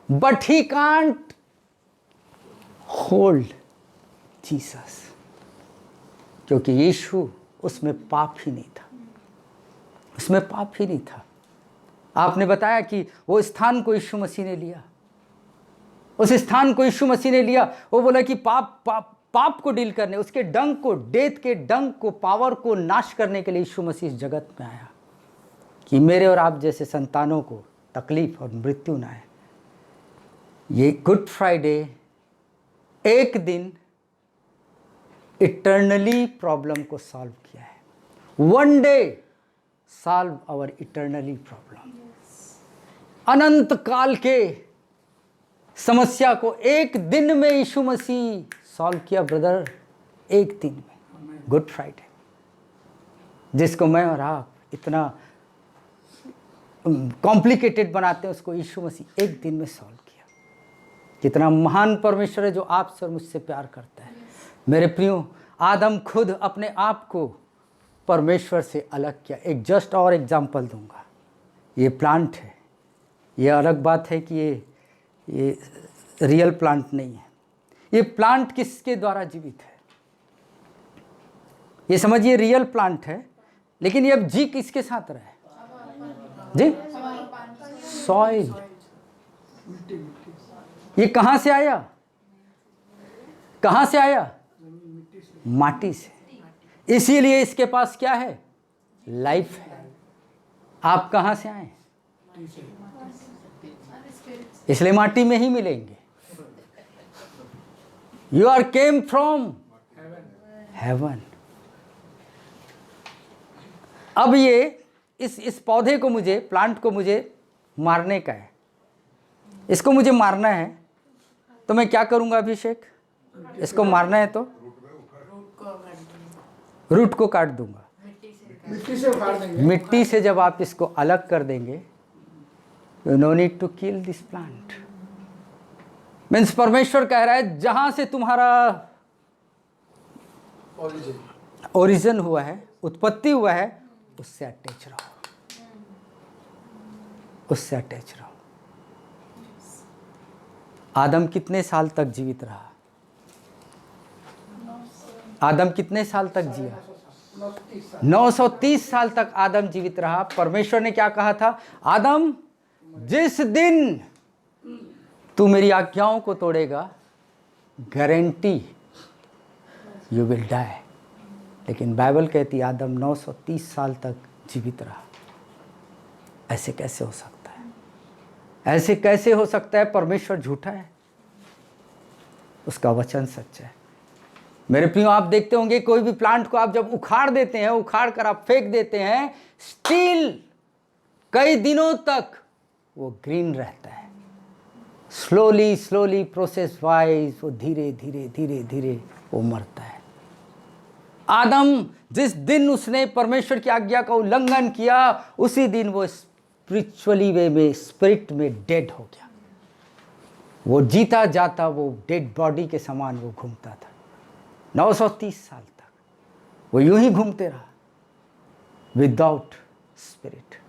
but he can't hold Jesus, क्योंकि यीशु उसमें पाप ही नहीं था, उसमें पाप ही नहीं था। आपने बताया कि वो स्थान को यीशु मसीह ने लिया, उस स्थान को यीशु मसीह ने लिया। वो बोला कि पाप को डील करने, उसके डंक को, डेथ के डंक को, पावर को नाश करने के लिए यीशु मसीह इस जगत में आया, कि मेरे और आप जैसे संतानों को तकलीफ और मृत्यु ना आए। ये गुड फ्राइडे एक दिन इटर्नली प्रॉब्लम को सॉल्व किया है। One day solve our eternally problem. अनंत काल के समस्या को एक दिन में यीशु मसीह सॉल्व किया ब्रदर, एक दिन में। गुड फ्राइडे, जिसको मैं और आप इतना कॉम्प्लिकेटेड बनाते हैं, उसको यीशु मसीह एक दिन में सॉल्व किया। कितना महान परमेश्वर है जो आपसे और मुझसे प्यार करता है। मेरे प्रियो, आदम खुद अपने आप को परमेश्वर से अलग किया। एक जस्ट और एग्जाम्पल दूंगा। ये प्लांट है, ये अलग बात है कि ये रियल प्लांट नहीं है। ये प्लांट किसके द्वारा जीवित है? ये समझिए रियल प्लांट है, लेकिन ये अब जी किसके साथ रहा है? जी, सॉइल। ये कहां से आया? कहां से आया? माटी से। इसीलिए इसके पास क्या है? लाइफ है। आप कहां से आए? इसलिए माटी में ही मिलेंगे। You are came from heaven. अब ये इस पौधे को मुझे, प्लांट को मुझे मारने का है, इसको मुझे मारना है, तो मैं क्या करूंगा अभिषेक? इसको मारना है तो रूट को काट दूंगा। मिट्टी से उखाड़ देंगे। मिट्टी से जब आप इसको अलग कर देंगे, you no need to kill this plant. Means परमेश्वर कह रहा है जहां से तुम्हारा ओरिजिन हुआ है, उत्पत्ति हुआ है, उससे अटैच रहो, उससे अटैच रहो। आदम कितने साल तक जीवित रहा? आदम कितने साल तक जिया? 930 साल तक आदम जीवित रहा। परमेश्वर ने क्या कहा था? आदम, जिस दिन तू मेरी आज्ञाओं को तोड़ेगा, गारंटी यू विल डाई। लेकिन बाइबल कहती है आदम 930 साल तक जीवित रहा। ऐसे कैसे हो सकता है? ऐसे कैसे हो सकता है? परमेश्वर झूठा है, उसका वचन सच्चा है। मेरे प्रियो, आप देखते होंगे कोई भी प्लांट को आप जब उखाड़ देते हैं, उखाड़ कर आप फेंक देते हैं, स्टिल कई दिनों तक वो ग्रीन रहता है। स्लोली स्लोली प्रोसेस वाइज वो धीरे धीरे धीरे धीरे वो मरता है। आदम जिस दिन उसने परमेश्वर की आज्ञा का उल्लंघन किया, उसी दिन वो स्पिरिचुअली वे में, स्पिरिट में डेड हो गया। वो जीता जाता वो डेड बॉडी के समान वो घूमता था। 930 साल तक वो यूं ही घूमते रहा, विदाउट स्पिरिट।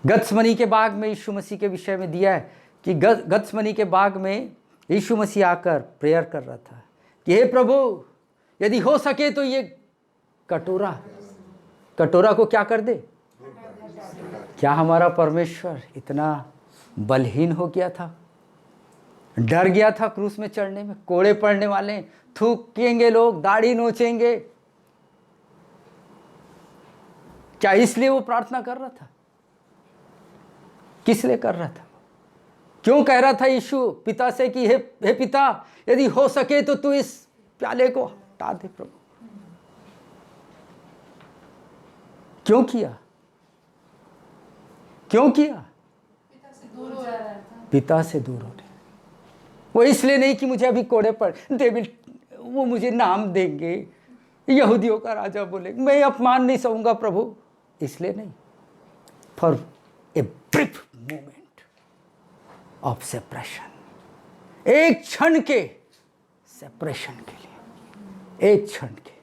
गत्समनी के बाग में यीशु मसीह के विषय में दिया है कि गत्समनी के बाग में यीशु मसीह आकर प्रेयर कर रहा था कि हे प्रभु, यदि हो सके तो ये कटोरा को क्या कर दे। क्या हमारा परमेश्वर इतना बलहीन हो गया था? डर गया था क्रूस में चढ़ने में? कोड़े पड़ने वाले, थूकेंगे लोग, दाढ़ी नोचेंगे। क्या इसलिए वो प्रार्थना कर रहा था? किस लिए कर रहा था? क्यों कह रहा था यीशु पिता से कि हे पिता, यदि हो सके तो तू इस प्याले को हटा दे प्रभु? क्यों किया? क्यों किया? पिता से दूर हो रहे। वो इसलिए नहीं कि मुझे अभी कोड़े पर वो मुझे नाम देंगे, यहूदियों का राजा बोलेंगे, मैं अपमान नहीं सहूंगा प्रभु, इसलिए नहीं। For a brief moment of separation, एक क्षण के सेपरेशन के लिए, एक क्षण के।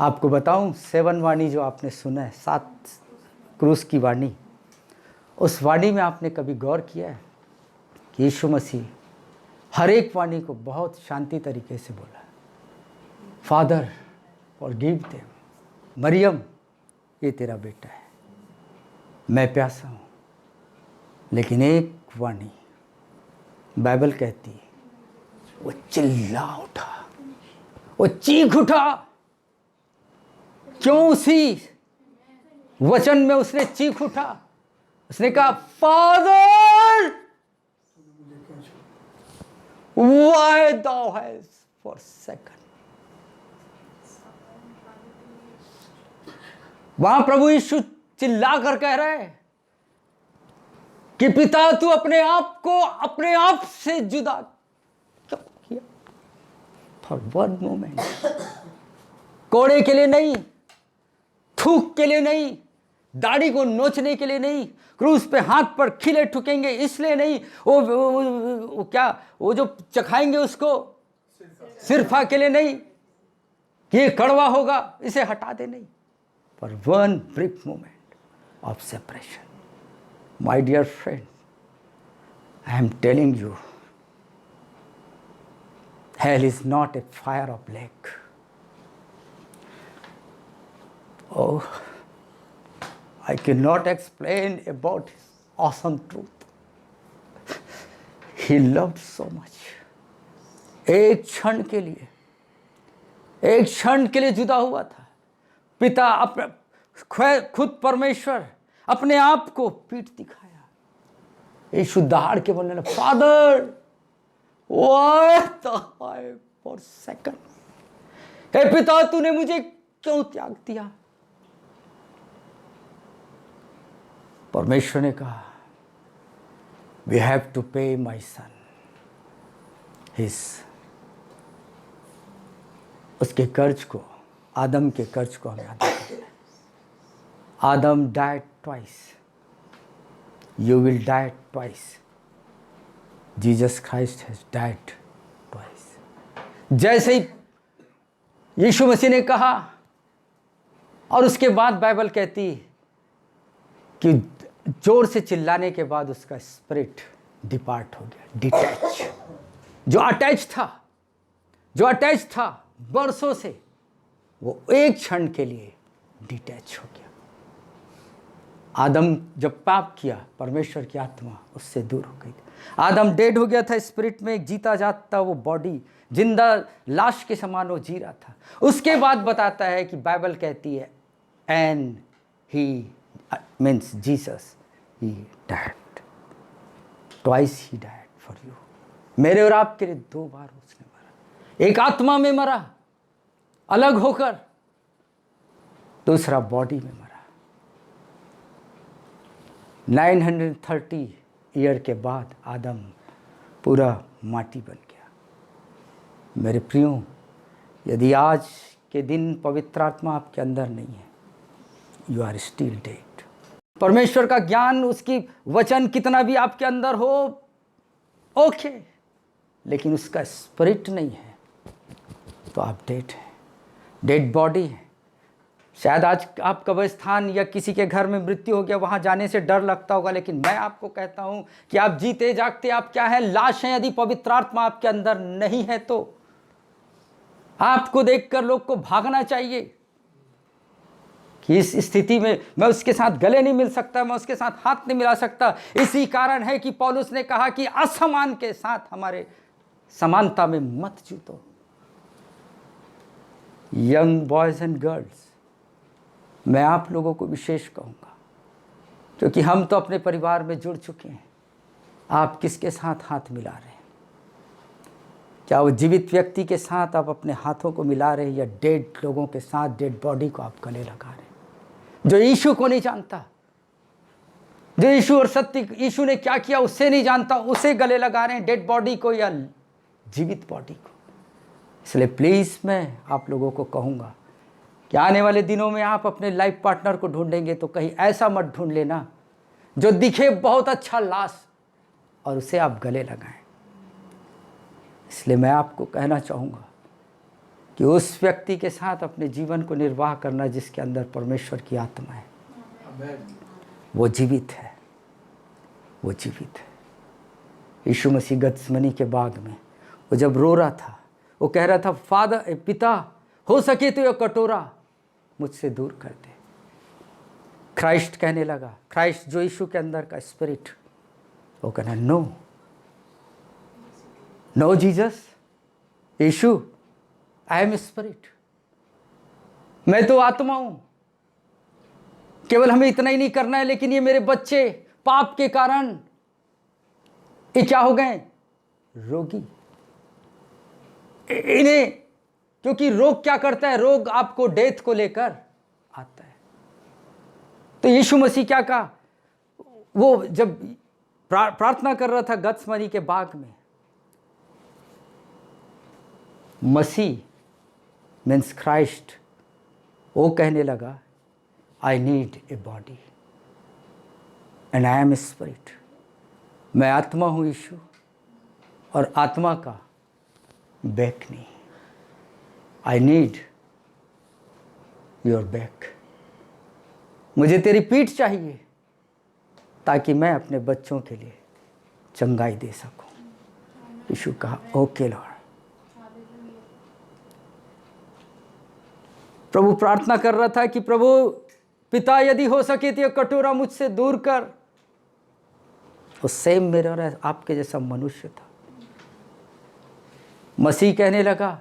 आपको बताऊं, 7 वाणी जो आपने सुना है, 7 क्रूस की वाणी, उस वाणी में आपने कभी गौर किया है कि यीशु मसीह हर एक वाणी को बहुत शांति तरीके से बोला, फादर फॉरगिव देम, मरियम ये तेरा बेटा है, मैं प्यासा हूँ। लेकिन एक वाणी बाइबल कहती है, वो चिल्ला उठा, वो चीख उठा। क्यों उसी वचन में उसने चीख उठा? उसने कहा, father why thou hast forsaken। वहां प्रभु यीशु चिल्ला कर कह रहे हैं कि पिता तू अपने आप को अपने आप से जुदा क्यों किया? फॉर वन मोमेंट, कोड़े के लिए नहीं, थूक के लिए नहीं, दाढ़ी को नोचने के लिए नहीं, क्रूस पे हाथ पर खिले ठुकेंगे इसलिए नहीं, वो क्या, वो जो चखाएंगे उसको सिरफा के लिए नहीं कि ये कड़वा होगा, इसे हटा दे, नहीं। For one brief moment of separation. My dear friend, I am telling you, hell is not a fire of lake. Oh, I cannot explain about his awesome truth. He loved so much. एक क्षण के लिए, एक क्षण के लिए जुदा हुआ था। पिता अपने खुद परमेश्वर अपने आप को पीठ दिखाया। यीशु दहाड़ के बोलने लगा, father what the for second, हे पिता तूने मुझे क्यों त्याग दिया? परमेश्वर ने कहा, वी हैव टू पे माई सन हिज, उसके कर्ज को, आदम के कर्ज को हमें अदा करना है। Adam died twice, you will died twice, Jesus Christ has died twice. जैसे ही यीशु मसीह ने कहा, और उसके बाद बाइबल कहती कि जोर से चिल्लाने के बाद उसका स्पिरिट डिपार्ट हो गया, डिटैच। जो अटैच था बरसों से, वो एक क्षण के लिए डिटैच हो गया। आदम जब पाप किया, परमेश्वर की आत्मा उससे दूर हो गई। आदम डेड हो गया था स्पिरिट में, एक जीता जाता वो बॉडी, जिंदा लाश के समान वो जी रहा था। उसके बाद बताता है कि बाइबल कहती है, and he means Jesus, he died twice, he died for you. मेरे और आपके लिए 2 बार उसने मरा, एक आत्मा में मरा अलग होकर, दूसरा बॉडी में मरा। 930 ईयर के बाद आदम पूरा माटी बन गया। मेरे प्रियो, यदि आज के दिन पवित्र आत्मा आपके अंदर नहीं है, यू आर स्टिल डेड। परमेश्वर का ज्ञान, उसकी वचन कितना भी आपके अंदर हो, ओके, लेकिन उसका स्पिरिट नहीं है तो आप डेड हैं, डेड बॉडी है। शायद आज आप कब्रिस्तान या किसी के घर में मृत्यु हो गया, वहाँ जाने से डर लगता होगा, लेकिन मैं आपको कहता हूँ कि आप जीते जागते आप क्या हैं? लाश हैं। यदि पवित्र आत्मा आपके अंदर नहीं है तो आपको देखकर लोग को भागना चाहिए कि इस स्थिति में मैं उसके साथ गले नहीं मिल सकता, मैं उसके साथ हाथ नहीं मिला सकता। इसी कारण है कि पौलुस ने कहा कि असमान के साथ हमारे समानता में मत जूतो। यंग बॉयज एंड गर्ल्स, मैं आप लोगों को विशेष कहूँगा, क्योंकि हम तो अपने परिवार में जुड़ चुके हैं। आप किसके साथ हाथ मिला रहे हैं? क्या वो जीवित व्यक्ति के साथ आप अपने हाथों को मिला रहे हैं, या डेड लोगों के साथ, डेड बॉडी को आप गले लगा रहे हैं, जो यीशु को नहीं जानता, जो यीशु और सत्य, यीशु ने क्या किया उससे नहीं जानता, उसे गले लगा रहे हैं, डेड बॉडी को या जीवित बॉडी को। इसलिए प्लीज मैं आप लोगों को कहूंगा कि आने वाले दिनों में आप अपने लाइफ पार्टनर को ढूंढेंगे तो कहीं ऐसा मत ढूंढ लेना जो दिखे बहुत अच्छा लाश और उसे आप गले लगाएं। इसलिए मैं आपको कहना चाहूँगा कि उस व्यक्ति के साथ अपने जीवन को निर्वाह करना जिसके अंदर परमेश्वर की आत्मा है, वो जीवित है, वो जीवित है। यीशु मसीह गत्समनी के बाग में वो जब रो रहा था, वो कह रहा था, फादर, पिता, हो सके तो यह कटोरा मुझसे दूर कर दे। क्राइस्ट कहने लगा, क्राइस्ट जो यीशु के अंदर का स्पिरिट, वो कहना, नो नो जीसस, यीशु, आई एम स्पिरिट, मैं तो आत्मा हूं। केवल हमें इतना ही नहीं करना है, लेकिन ये मेरे बच्चे पाप के कारण ये क्या हो गए, रोगी। इन्हें, क्योंकि रोग क्या करता है, रोग आपको डेथ को लेकर आता है। तो यीशु मसीह क्या कहा, वो जब प्रार्थना कर रहा था गत्समनी के बाग में, मसीह मीन्स क्राइस्ट, वो कहने लगा, I need a body and I am spirit, मैं आत्मा हूँ यीशु, और आत्मा का बैक नहीं। आई नीड योर बैक, मुझे तेरी पीठ चाहिए ताकि मैं अपने बच्चों के लिए चंगाई दे सकूं। यीशु कहा, ओके लॉर्ड। प्रभु प्रार्थना कर रहा था कि प्रभु पिता, यदि हो सके तो यह कटोरा मुझसे दूर कर। वो सेम मेरा और आपके जैसा मनुष्य था। मसीह कहने लगा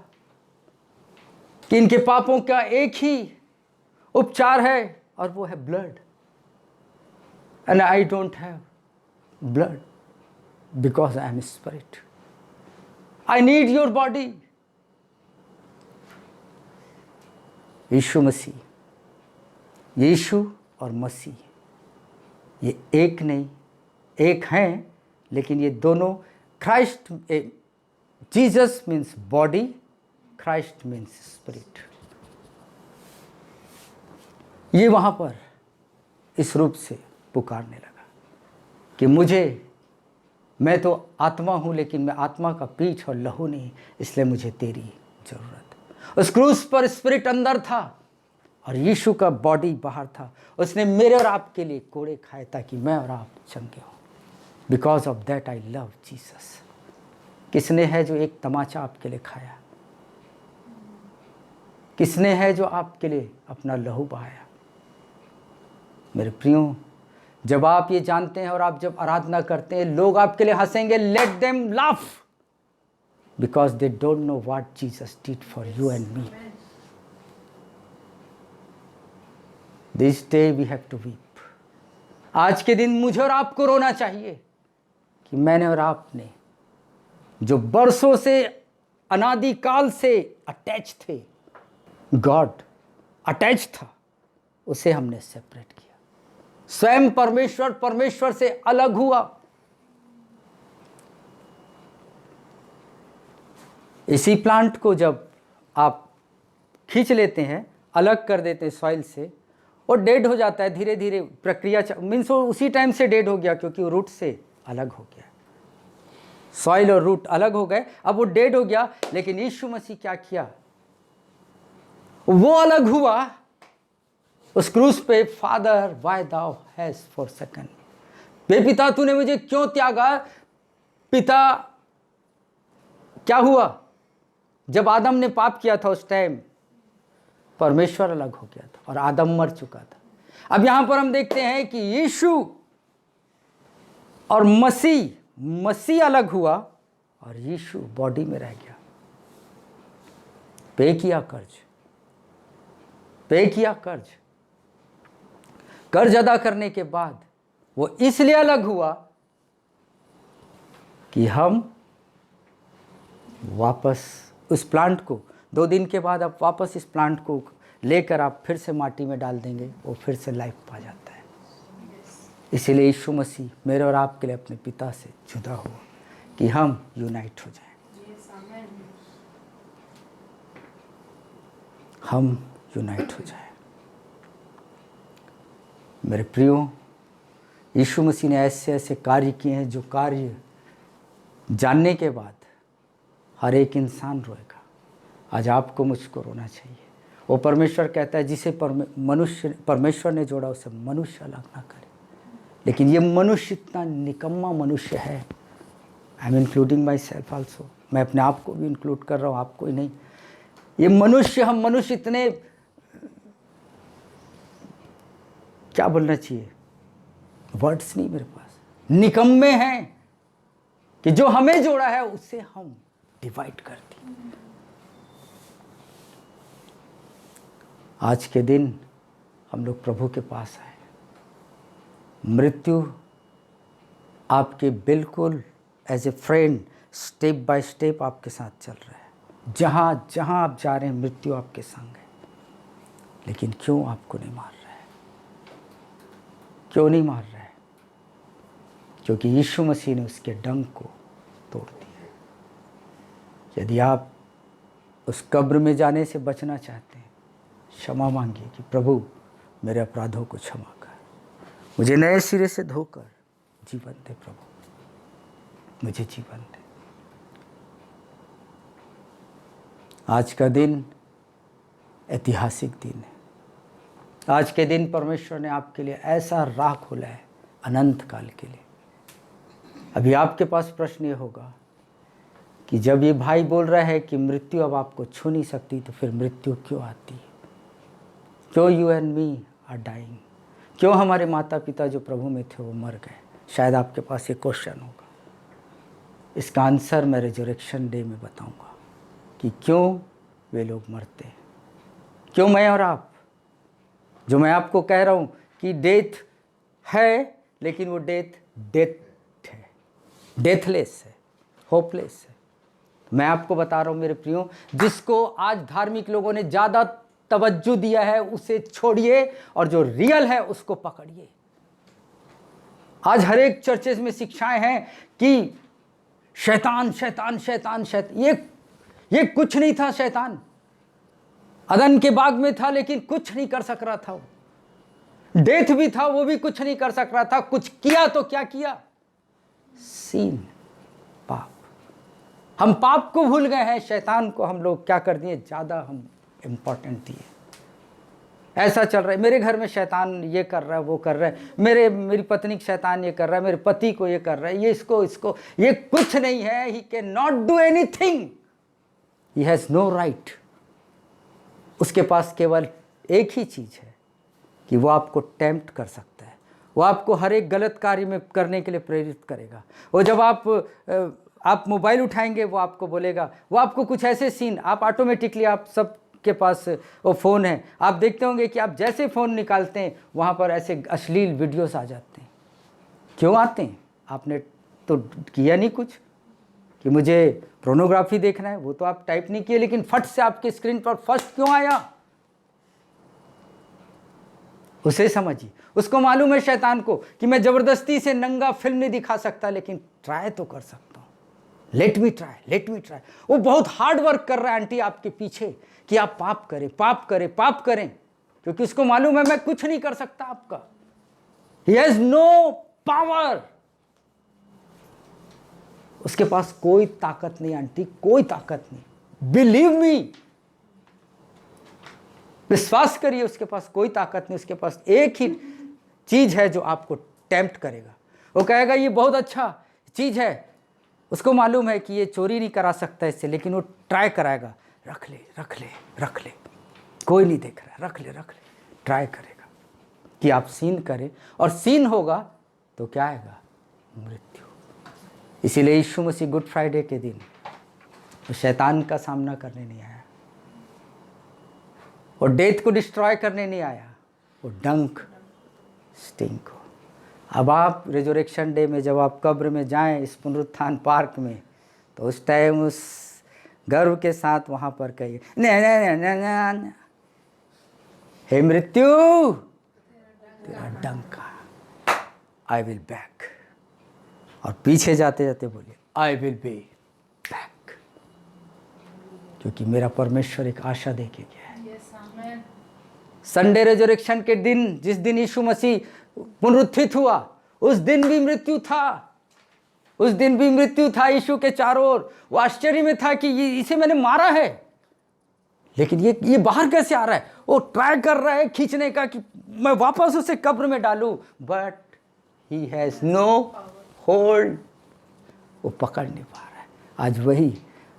कि इनके पापों का एक ही उपचार है और वो है blood, and I don't have blood because I am spirit, I need your body. Yeshu Masih, Yeshu और मसीह ये एक नहीं, एक हैं, लेकिन ये दोनों, Christ, Jesus means body, Christ means spirit. ये वहाँ पर इस रूप से पुकारने लगा कि मैं तो आत्मा हूँ, लेकिन मैं आत्मा का पीठ और लहू नहीं, इसलिए मुझे तेरी जरूरत। उस क्रूस पर स्पिरिट अंदर था और यीशु का बॉडी बाहर था। उसने मेरे और आपके लिए कोड़े खाए ताकि मैं और आप चंगे हों। Because of that I love Jesus. किसने है जो एक तमाचा आपके लिए खाया? किसने है जो आपके लिए अपना लहू बहाया? मेरे प्रियो, जब आप ये जानते हैं और आप जब आराधना करते हैं, लोग आपके लिए हंसेंगे, let them laugh, because they don't know what Jesus did for you and me. This day we have to weep. आज के दिन मुझे और आपको रोना चाहिए कि मैंने और आपने जो बरसों से, अनादिकाल से अटैच थे, गॉड अटैच था, उसे हमने सेपरेट किया। स्वयं परमेश्वर से अलग हुआ। इसी प्लांट को जब आप खींच लेते हैं, अलग कर देते हैं सॉइल से, और डेड हो जाता है धीरे धीरे। प्रक्रिया मीन्स वो उसी टाइम से डेड हो गया, क्योंकि वो रूट से अलग हो गया। सॉइल और रूट अलग हो गए, अब वो डेड हो गया। लेकिन यीशु मसीह क्या किया? वो अलग हुआ उस क्रूस पे। फादर व्हाई दाउ हैज फॉरसैकन मी, पिता तूने मुझे क्यों त्यागा? पिता, क्या हुआ? जब आदम ने पाप किया था उस टाइम परमेश्वर अलग हो गया था और आदम मर चुका था। अब यहां पर हम देखते हैं कि यीशु और मसीह अलग हुआ और यीशु बॉडी में रह गया। पे किया कर्ज अदा करने के बाद वो इसलिए अलग हुआ कि हम वापस उस प्लांट को, 2 दिन के बाद आप वापस इस प्लांट को लेकर आप फिर से माटी में डाल देंगे, वो फिर से लाइफ पा जाता है। इसीलिए यीशु मसीह मेरे और आपके लिए अपने पिता से जुदा हुआ कि हम यूनाइट हो जाएं। हम यूनाइट हो जाएं। मेरे प्रियो, यीशु मसीह ने ऐसे ऐसे कार्य किए हैं जो कार्य जानने के बाद हर एक इंसान रोएगा। आज आपको मुझको रोना चाहिए। वो परमेश्वर कहता है जिसे परमेश्वर ने जोड़ा उसे मनुष्य अलग ना करे। लेकिन ये मनुष्य इतना निकम्मा मनुष्य है। I am including my self also. मैं अपने आप को भी इंक्लूड कर रहा हूँ, आपको ही नहीं। ये मनुष्य, हम मनुष्य इतने, क्या बोलना चाहिए, वर्ड्स नहीं मेरे पास, निकम्मे हैं कि जो हमें जोड़ा है उससे हम डिवाइड कर दिए। आज के दिन हम लोग प्रभु के पास आए। मृत्यु आपके बिल्कुल as a friend step by step आपके साथ चल रहा है। जहाँ जहाँ आप जा रहे हैं मृत्यु आपके संग है। लेकिन क्यों आपको नहीं मार रहा है? क्यों नहीं मार रहा है? क्योंकि यीशु मसीह ने उसके डंक को तोड़ दिया। यदि आप उस कब्र में जाने से बचना चाहते हैं, क्षमा मांगिए कि प्रभु मेरे अपराधों को क्षमा कर, मुझे नए सिरे से धोकर जीवन दे। प्रभु मुझे जीवन दे। आज का दिन ऐतिहासिक दिन है। आज के दिन परमेश्वर ने आपके लिए ऐसा राह खोला है अनंत काल के लिए। अभी आपके पास प्रश्न ये होगा कि जब ये भाई बोल रहा है कि मृत्यु अब आपको छू नहीं सकती, तो फिर मृत्यु क्यों आती है? क्यों you and me are dying? क्यों हमारे माता पिता जो प्रभु में थे वो मर गए? शायद आपके पास एक क्वेश्चन होगा। इसका आंसर मैं रिजरेक्शन डे में बताऊंगा कि क्यों वे लोग मरते हैं। क्यों मैं और आप, जो मैं आपको कह रहा हूँ कि डेथ है, लेकिन वो डेथ है, डेथलेस है, होपलेस है। मैं आपको बता रहा हूँ मेरे प्रियो, जिसको आज धार्मिक लोगों ने ज़्यादा तवज्जो दिया है उसे छोड़िए और जो रियल है उसको पकड़िए। आज हर एक चर्चेज में शिक्षाएं हैं कि शैतान शैतान शैतान शैतान। ये कुछ नहीं था। शैतान अदन के बाग में था लेकिन कुछ नहीं कर सक रहा था। डेथ भी था, वो भी कुछ नहीं कर सक रहा था। कुछ किया तो क्या किया? सीन, पाप। हम पाप को भूल गए हैं। शैतान को हम लोग क्या कर दिए? ज़्यादा हम इम्पोर्टेंट दिए। ऐसा चल रहा है, मेरे घर में शैतान ये कर रहा है, वो कर रहा है, मेरी पत्नी के शैतान ये कर रहा है, मेरे पति को ये कर रहा है, ये इसको ये कुछ नहीं है। He can not do anything. He has no right. उसके पास केवल एक ही चीज़ है कि वो आपको टेम्प्ट कर सकता है। वो आपको हर एक गलत कार्य में करने के लिए प्रेरित करेगा। वो जब आप मोबाइल उठाएंगे वो आपको बोलेगा, वो आपको कुछ ऐसे सीन, आप ऑटोमेटिकली, आप सब के पास वो फ़ोन है, आप देखते होंगे कि आप जैसे फ़ोन निकालते हैं वहाँ पर ऐसे अश्लील वीडियोस आ जाते हैं। क्यों आते हैं? आपने तो किया नहीं कुछ कि मुझे पोर्नोग्राफी देखना है, वो तो आप टाइप नहीं किए, लेकिन फट से आपके स्क्रीन पर फर्स्ट क्यों आया? उसे समझिए। उसको मालूम है शैतान को कि मैं ज़बरदस्ती से नंगा फिल्म नहीं दिखा सकता, लेकिन ट्राई तो कर सकता हूँ। Let me try. वो बहुत हार्ड वर्क कर रहा है आंटी आपके पीछे कि आप पाप करें, क्योंकि उसको मालूम है मैं कुछ नहीं कर सकता आपका। He has no power। उसके पास कोई ताकत नहीं आंटी, कोई ताकत नहीं। बिलीव मी, विश्वास करिए, उसके पास कोई ताकत नहीं। उसके पास एक ही चीज है जो आपको टेम्प्ट करेगा। वो कहेगा ये बहुत अच्छा चीज है, उसको मालूम है कि ये चोरी नहीं करा सकता इससे, लेकिन वो ट्राई कराएगा। रख ले, कोई नहीं देख रहा, रख ले, ट्राई करेगा कि आप सीन करें, और सीन होगा तो क्या आएगा? मृत्यु। इसीलिए यीशु मसीह गुड फ्राइडे के दिन वो शैतान का सामना करने नहीं आया, वो डेथ को डिस्ट्रॉय करने नहीं आया, वो डंक स्टिंग को। अब आप रिजरेक्शन डे में जब आप कब्र में जाएं, इस पुनरुत्थान पार्क में, तो उस टाइम उस गर्व के साथ वहाँ पर कहिए, न हे मृत्यु, तेरा डंक कहाँ? आई विल बैक, और पीछे जाते जाते बोलिए आई विल बी बैक, क्योंकि मेरा परमेश्वर एक आशा दे के गया है। संडे रेजरेक्शन के दिन, जिस दिन यीशु मसीह पुनरुत्थित हुआ, उस दिन भी मृत्यु था, उस दिन भी मृत्यु था यीशु के चारों ओर। वो आश्चर्य में था कि इसे मैंने मारा है, लेकिन ये बाहर कैसे आ रहा है। वो ट्राई कर रहा है खींचने का कि मैं वापस उसे कब्र में डालूं, but he has no hold, वो पकड़ नहीं पा रहा है।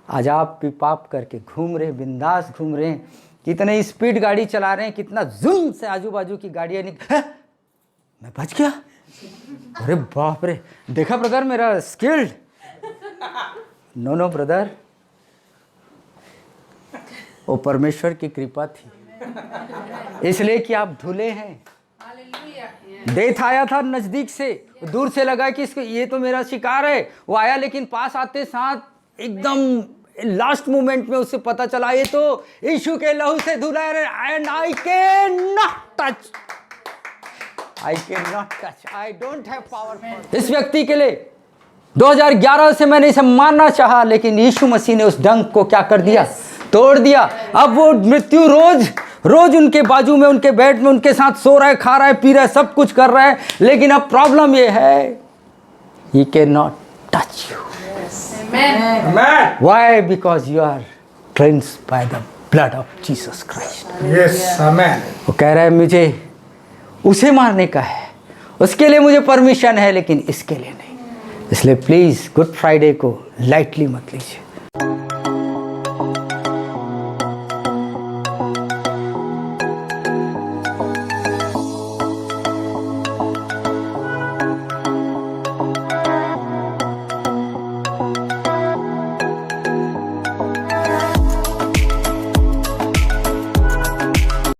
आज आप भी पाप करके घूम रहे, बिंदास घूम रहे हैं, कितने स्पीड गाड़ी चला रहे हैं, कितना जुल्म से आजू बाजू की गाड़ियां मैं बच गया, अरे बाप रे, देखा ब्रदर मेरा स्किल्ड। नो ब्रदर, वो परमेश्वर की कृपा थी, इसलिए कि आप धुले हैं। डेथ आया था नजदीक से, दूर से लगा कि इसको ये तो मेरा शिकार है, वो आया, लेकिन पास आते साथ एकदम लास्ट मोमेंट में उसे पता चला ये तो यीशु के लहू से धुला है, and I can not touch, I don't have power. इस व्यक्ति के लिए 2011 से मैंने इसे मारना चाहा, लेकिन यीशु मसीह ने उस डंक को क्या कर दिया, तोड़ दिया। अब वो मृत्यु रोज उनके बाजू में, उनके बेड में उनके साथ सो रहा है, खा रहा है, पी रहा है, सब कुछ कर रहा है, लेकिन अब प्रॉब्लम ये है, he can not touch you. Why? Because you are cleansed by the blood of Jesus Christ. Yes, amen. वो कह रहा है मुझे उसे मारने का है, उसके लिए मुझे परमिशन है, लेकिन इसके लिए नहीं। इसलिए प्लीज गुड फ्राइडे को लाइटली मत लीजिए।